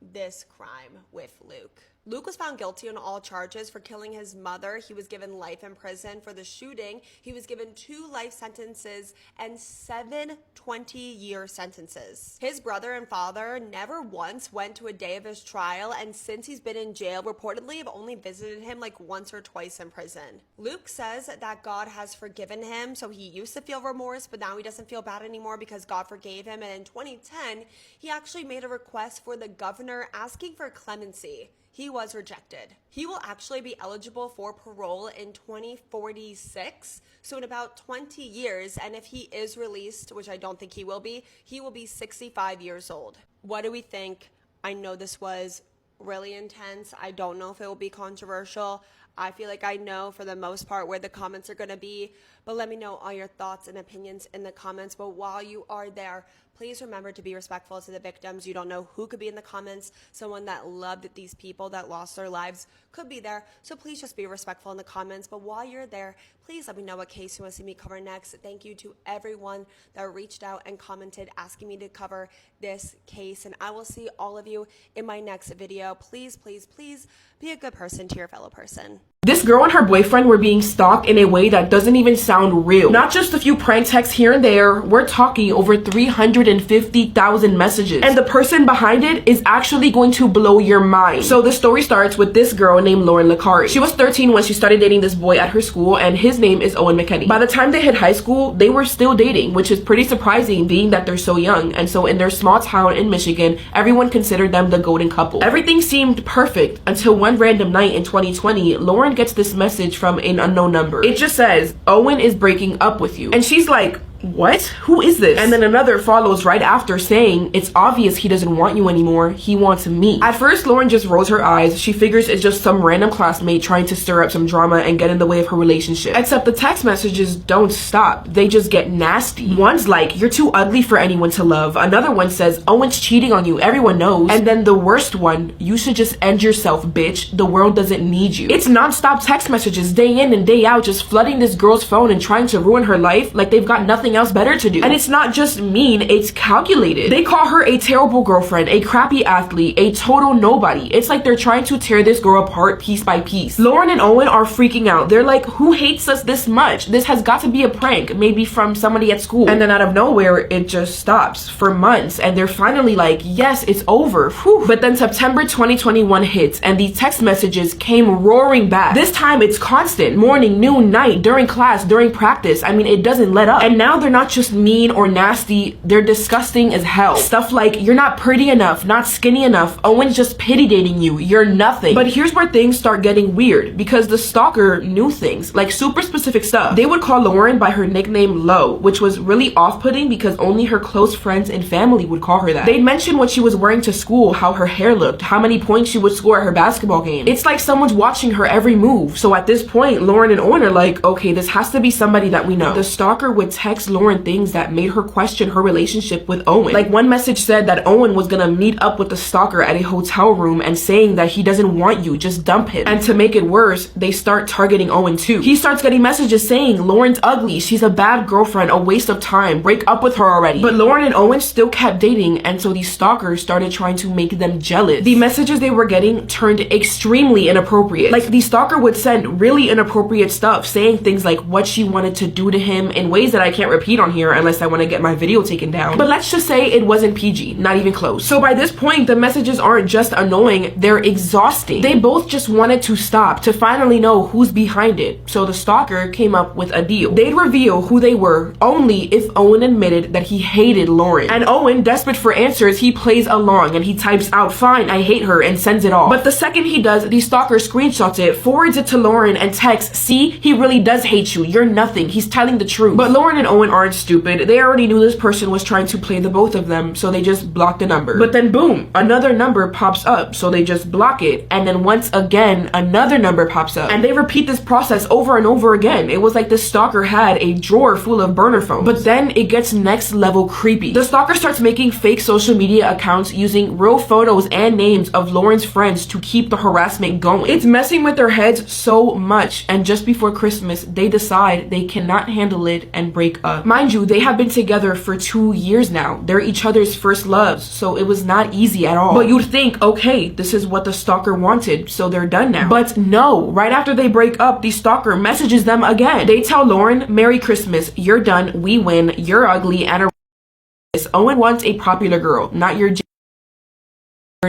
this crime with Luke. Luke was found guilty on all charges for killing his mother. He was given life in prison for the shooting. He was given 2 life sentences and 7 20-year sentences. His brother and father never once went to a day of his trial, and since he's been in jail, reportedly have only visited him once or twice in prison. Luke says that God has forgiven him, so he used to feel remorse, but now he doesn't feel bad anymore because God forgave him. And in 2010, he actually made a request for the governor asking for clemency. He was rejected. He will actually be eligible for parole in 2046, so in about 20 years, and if he is released, which I don't think he will be 65 years old. What do we think? I know this was really intense. I don't know if it will be controversial. I feel like I know for the most part where the comments are going to be, but let me know all your thoughts and opinions in the comments. But while you are there, please remember to be respectful to the victims. You don't know who could be in the comments. Someone that loved these people that lost their lives could be there. So please just be respectful in the comments. But while you're there, Please let me know what case you want to see me cover next. Thank you to everyone that reached out and commented asking me to cover this case, and I will see all of you in my next video. Please, please, please be a good person to your fellow person. This girl and her boyfriend were being stalked in a way that doesn't even sound real. Not just a few prank texts here and there, we're talking over 350,000 messages. And the person behind it is actually going to blow your mind. So the story starts with this girl named Lauren Licari. She was 13 when she started dating this boy at her school, and his name is Owen McKinney. By the time they hit high school, they were still dating, which is pretty surprising being that they're so young. And so in their small town in Michigan, everyone considered them the golden couple. Everything seemed perfect until one random night in 2020, Lauren gets this message from an unknown number. It just says, Owen is breaking up with you. And she's like, what? Who is this? And then another follows right after saying, it's obvious he doesn't want you anymore. He wants me. At first, Lauren just rolls her eyes. She figures it's just some random classmate trying to stir up some drama and get in the way of her relationship. Except the text messages don't stop. They just get nasty. One's like, you're too ugly for anyone to love. Another one says, Owen's cheating on you. Everyone knows. And then the worst one, you should just end yourself, bitch. The world doesn't need you. It's non-stop text messages day in and day out, just flooding this girl's phone and trying to ruin her life like they've got nothing else better to do. And it's not just mean, it's calculated. They call her a terrible girlfriend, a crappy athlete, a total nobody. It's like they're trying to tear this girl apart piece by piece. Lauren and Owen are freaking out. They're like, who hates us this much? This has got to be a prank, maybe from somebody at school. And then out of nowhere, it just stops for months. And they're finally like, yes, it's over. Whew. But then September 2021 hits and the text messages came roaring back. This time it's constant, morning, noon, night, during class, during practice. I mean, it doesn't let up. And now they're not just mean or nasty, they're disgusting as hell. Stuff like, you're not pretty enough, not skinny enough, Owen's just pity dating you, you're nothing. But here's where things start getting weird, because the stalker knew things, like super specific stuff. They would call Lauren by her nickname Lo, which was really off-putting because only her close friends and family would call her that. They'd mention what she was wearing to school, how her hair looked, how many points she would score at her basketball game. It's like someone's watching her every move. So at this point, Lauren and Owen are like, okay, this has to be somebody that we know. The stalker would text Lauren things that made her question her relationship with Owen. Like one message said that Owen was gonna meet up with the stalker at a hotel room and saying that he doesn't want you, just dump him. And to make it worse, they start targeting Owen too. He starts getting messages saying Lauren's ugly, she's a bad girlfriend, a waste of time, break up with her already. But Lauren and Owen still kept dating, and so these stalkers started trying to make them jealous. The messages they were getting turned extremely inappropriate. Like the stalker would send really inappropriate stuff, saying things like what she wanted to do to him in ways that I can't repeat on here unless I want to get my video taken down. But let's just say it wasn't PG, not even close. So by this point, the messages aren't just annoying, they're exhausting. They both just wanted to stop, to finally know who's behind it. So the stalker came up with a deal. They'd reveal who they were only if Owen admitted that he hated Lauren. And Owen, desperate for answers, he plays along and he types out, fine, I hate her, and sends it off. But the second he does, the stalker screenshots it, forwards it to Lauren, and texts, see, he really does hate you, you're nothing, he's telling the truth. But Lauren and Owen aren't stupid. They already knew this person was trying to play the both of them, so they just blocked the number. But then boom, another number pops up, so they just block it. And then once again, another number pops up. And they repeat this process over and over again. It was like the stalker had a drawer full of burner phones. But then it gets next level creepy. The stalker starts making fake social media accounts using real photos and names of Lauren's friends to keep the harassment going. It's messing with their heads so much, and just before Christmas, they decide they cannot handle it and break up. Mind you, they have been together for 2 years now. They're each other's first loves, so it was not easy at all. But you'd think, okay, this is what the stalker wanted, so they're done now. But no, right after they break up, the stalker messages them again. They tell Lauren, Merry Christmas, you're done, we win, you're ugly, and Owen wants a popular girl, not your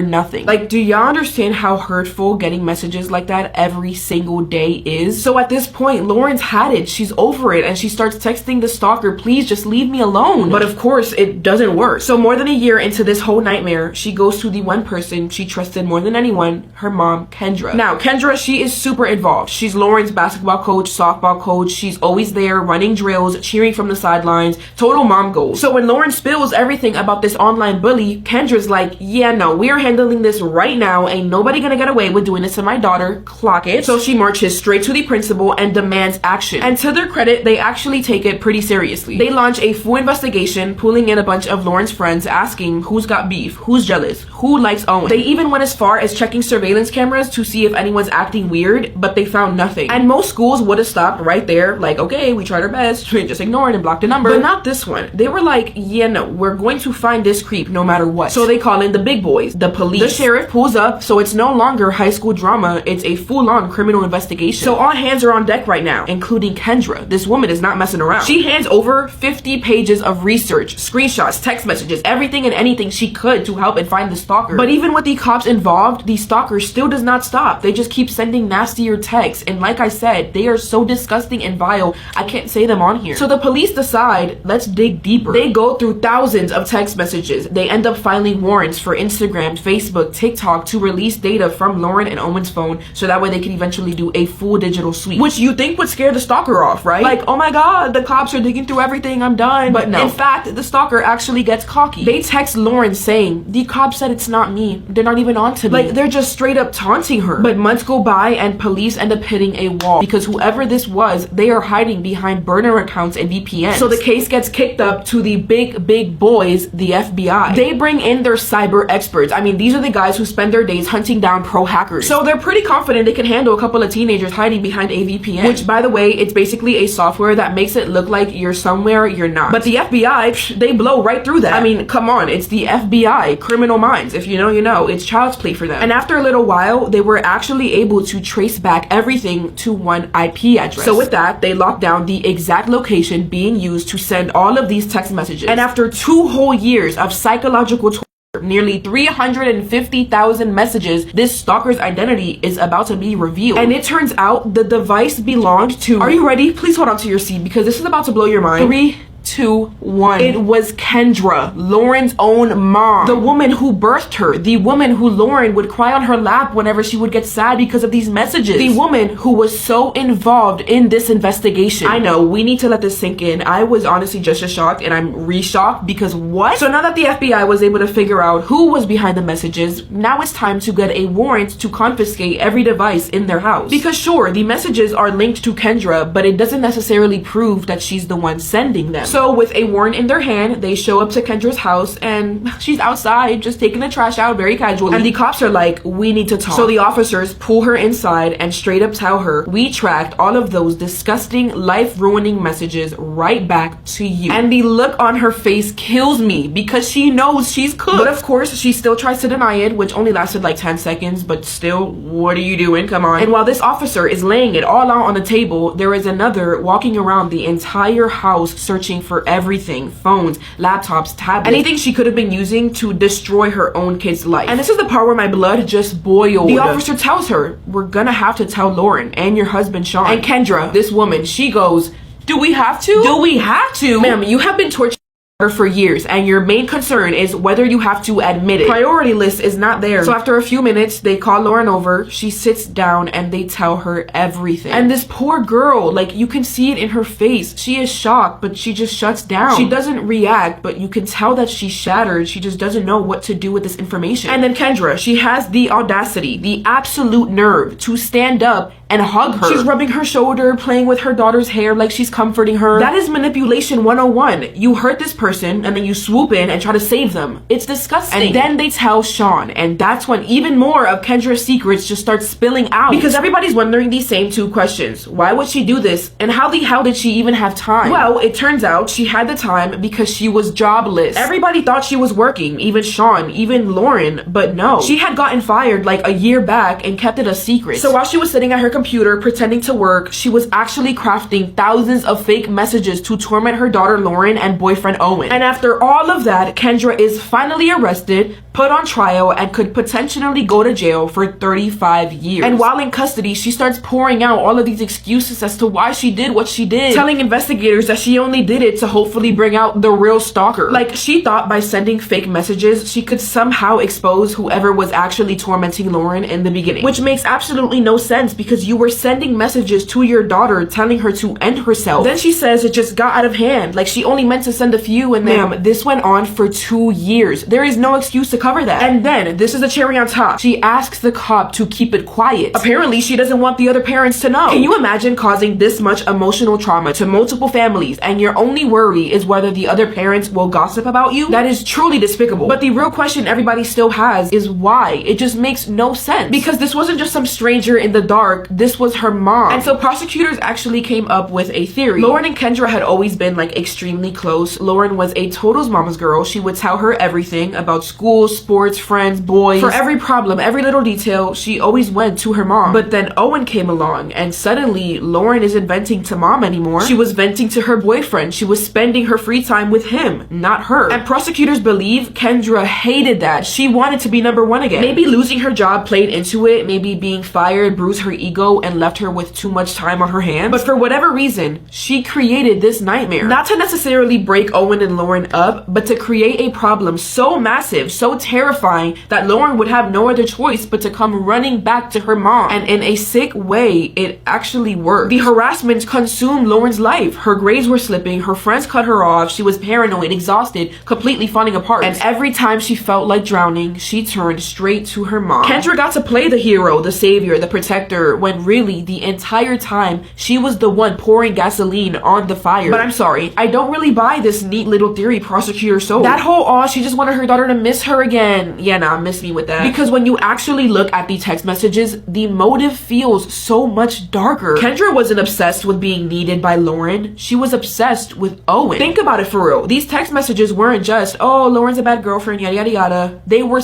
nothing. Like, do y'all understand how hurtful getting messages like that every single day is? So at this point, Lauren's had it. She's over it, and she starts texting the stalker, please just leave me alone. But of course, it doesn't work. So more than a year into this whole nightmare, she goes to the one person she trusted more than anyone, her mom, Kendra. Now, Kendra, she is super involved. She's Lauren's basketball coach, softball coach. She's always there running drills, cheering from the sidelines, total mom goals. So when Lauren spills everything about this online bully, Kendra's like, yeah, no, we're handling this right now. Ain't nobody gonna get away with doing this to my daughter. Clock it. So she marches straight to the principal and demands action. And to their credit, they actually take it pretty seriously. They launch a full investigation, pulling in a bunch of Lauren's friends, asking who's got beef, who's jealous, who likes Owen. They even went as far as checking surveillance cameras to see if anyone's acting weird, but they found nothing. And most schools would have stopped right there, like, okay, we tried our best, just ignore it and block the number. But not this one. They were like, yeah, no, we're going to find this creep no matter what. So they call in the big boys, the police. The sheriff pulls up, so it's no longer high school drama, it's a full-on criminal investigation. So all hands are on deck right now, including Kendra. This woman is not messing around. She hands over 50 pages of research, screenshots, text messages, everything and anything she could to help and find the stalker. But even with the cops involved, the stalker still does not stop. They just keep sending nastier texts, and like I said, they are so disgusting and vile, I can't say them on here. So the police decide, let's dig deeper. They go through thousands of text messages. They end up filing warrants for Instagram, Facebook, TikTok to release data from Lauren and Owen's phone, so that way they can eventually do a full digital sweep, which you think would scare the stalker off, right? Like, oh my god, the cops are digging through everything, I'm done. But no, in fact, the stalker actually gets cocky. They text Lauren saying, the cops said it's not me, they're not even on to me. Like, they're just straight up taunting her. But months go by and police end up hitting a wall, because whoever this was, they are hiding behind burner accounts and VPNs. So the case gets kicked up to the big boys, the FBI. They bring in their cyber experts. I mean, these are the guys who spend their days hunting down pro hackers. So they're pretty confident they can handle a couple of teenagers hiding behind a VPN, which, by the way, it's basically a software that makes it look like you're somewhere you're not. But the FBI, they blow right through that. I mean, come on, it's the FBI, criminal minds. If you know, you know. It's child's play for them. And after a little while, they were actually able to trace back everything to one IP address. So with that, they locked down the exact location being used to send all of these text messages. And after 2 whole years of psychological torture, nearly 350,000 messages, this stalker's identity is about to be revealed. And it turns out the device belonged to, are you ready? Please hold on to your seat, because this is about to blow your mind. 3, 2, 1. It was Kendra, Lauren's own mom. The woman who birthed her. The woman who Lauren would cry on her lap whenever she would get sad because of these messages. The woman who was so involved in this investigation. I know, we need to let this sink in. I was honestly just as shocked, and I'm re-shocked, because what? So now that the FBI was able to figure out who was behind the messages, now it's time to get a warrant to confiscate every device in their house. Because sure, the messages are linked to Kendra, but it doesn't necessarily prove that she's the one sending them. So with a warrant in their hand, they show up to Kendra's house, and she's outside just taking the trash out very casually. And the cops are like, we need to talk. So the officers pull her inside and straight up tell her, we tracked all of those disgusting, life-ruining messages right back to you. And the look on her face kills me, because she knows she's cooked. But of course, she still tries to deny it, which only lasted like 10 seconds, but still, what are you doing? Come on. And while this officer is laying it all out on the table, there is another walking around the entire house searching for everything, phones, laptops, tablets, anything she could have been using to destroy her own kid's life. And this is the part where my blood just boiled. The officer tells her, we're gonna have to tell Lauren and your husband Sean. And Kendra, this woman, she goes, do we have to? Do we have to? Ma'am, you have been tortured for years, and your main concern is whether you have to admit it. Priority list is not there. So after a few minutes, they call Lauren over. She sits down and they tell her everything. And this poor girl, like, you can see it in her face. She is shocked, but she just shuts down. She doesn't react, but you can tell that she's shattered. She just doesn't know what to do with this information. And then Kendra, she has the audacity, the absolute nerve to stand up and hug her. She's rubbing her shoulder, playing with her daughter's hair like she's comforting her. That is manipulation 101. You hurt this person and then you swoop in and try to save them. It's disgusting. And then they tell Sean, and that's when even more of Kendra's secrets just start spilling out. Because everybody's wondering these same 2 questions. Why would she do this? And how the hell did she even have time? Well, it turns out she had the time because she was jobless. Everybody thought she was working, even Sean, even Lauren, but no. She had gotten fired like a year back and kept it a secret. So while she was sitting at her computer pretending to work, she was actually crafting thousands of fake messages to torment her daughter Lauren and boyfriend Owen. And after all of that, Kendra is finally arrested, put on trial, and could potentially go to jail for 35 years. And while in custody, she starts pouring out all of these excuses as to why she did what she did, telling investigators that she only did it to hopefully bring out the real stalker. Like, she thought by sending fake messages, she could somehow expose whoever was actually tormenting Lauren in the beginning. Which makes absolutely no sense, because you were sending messages to your daughter telling her to end herself. Then she says it just got out of hand, like she only meant to send a few. you, and then, ma'am, this went on for 2 years. There is no excuse to cover that. And then, this is a cherry on top. She asks the cop to keep it quiet. Apparently, she doesn't want the other parents to know. Can you imagine causing this much emotional trauma to multiple families, and your only worry is whether the other parents will gossip about you? That is truly despicable. But the real question everybody still has is why? It just makes no sense. Because this wasn't just some stranger in the dark, this was her mom. And so prosecutors actually came up with a theory. Lauren and Kendra had always been like extremely close. Lauren was a total mama's girl. She would tell her everything about school, sports, friends, boys. For every problem, every little detail, she always went to her mom. But then Owen came along, and suddenly Lauren isn't venting to mom anymore. She was venting to her boyfriend. She was spending her free time with him, not her. And prosecutors believe Kendra hated that. She wanted to be number one again. Maybe losing her job played into it. Maybe being fired bruised her ego and left her with too much time on her hands. But for whatever reason, she created this nightmare. Not to necessarily break Owen and Lauren up, but to create a problem so massive, so terrifying, that Lauren would have no other choice but to come running back to her mom. And in a sick way, it actually worked. The harassment consumed Lauren's life. Her grades were slipping, her friends cut her off, she was paranoid, exhausted, completely falling apart. And every time she felt like drowning, she turned straight to her mom. Kendra got to play the hero, the savior, the protector, when really the entire time she was the one pouring gasoline on the fire. But I'm sorry, I don't really buy this neat little theory prosecutor sold. That whole, oh, she just wanted her daughter to miss her again. Yeah, nah, miss me with that. Because when you actually look at the text messages, the motive feels so much darker. Kendra wasn't obsessed with being needed by Lauren. She was obsessed with Owen. Think about it for real. These text messages weren't just, oh, Lauren's a bad girlfriend, yada yada yada. They were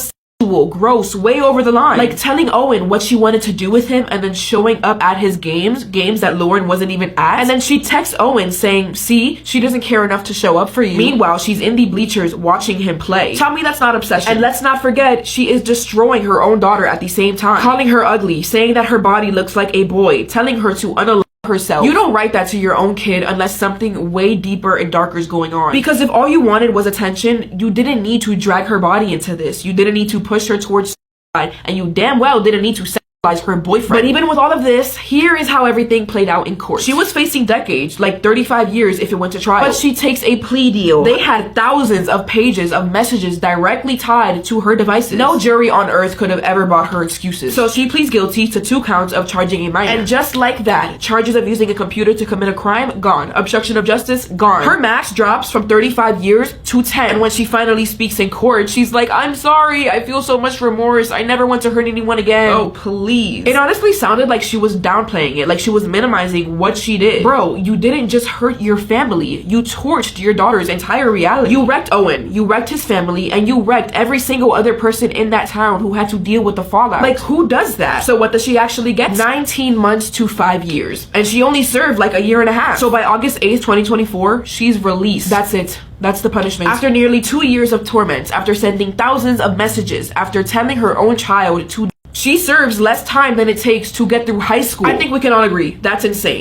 gross, way over the line. Like telling Owen what she wanted to do with him and then showing up at his games that Lauren wasn't even at. And then she texts Owen saying, see, she doesn't care enough to show up for you. Meanwhile, she's in the bleachers watching him play. Tell me that's not obsession. And let's not forget, she is destroying her own daughter at the same time. Calling her ugly, saying that her body looks like a boy, telling her to unalive herself. You don't write that to your own kid unless something way deeper and darker is going on. Because if all you wanted was attention, you didn't need to drag her body into this. You didn't need to push her towards suicide, and you damn well didn't need to her boyfriend. But even with all of this, here is how everything played out in court. She was facing decades, like 35 years if it went to trial. But she takes a plea deal. They had thousands of pages of messages directly tied to her devices. No jury on earth could have ever bought her excuses. So she pleads guilty to 2 counts of charging a minor. And just like that, charges of using a computer to commit a crime, gone. Obstruction of justice, gone. Her max drops from 35 years to 10. And when she finally speaks in court, she's like, I'm sorry, I feel so much remorse. I never want to hurt anyone again. Oh, please. It honestly sounded like she was downplaying it, like she was minimizing what she did. Bro, you didn't just hurt your family, you torched your daughter's entire reality. You wrecked Owen, you wrecked his family, and you wrecked every single other person in that town who had to deal with the fallout. Like, who does that? So what does she actually get? 19 months to 5 years. And she only served like a year and a half. So by August 8th, 2024, she's released. That's it. That's the punishment. After nearly 2 years of torment, after sending thousands of messages, after telling her own child to she serves less time than it takes to get through high school. I think we can all agree that's insane.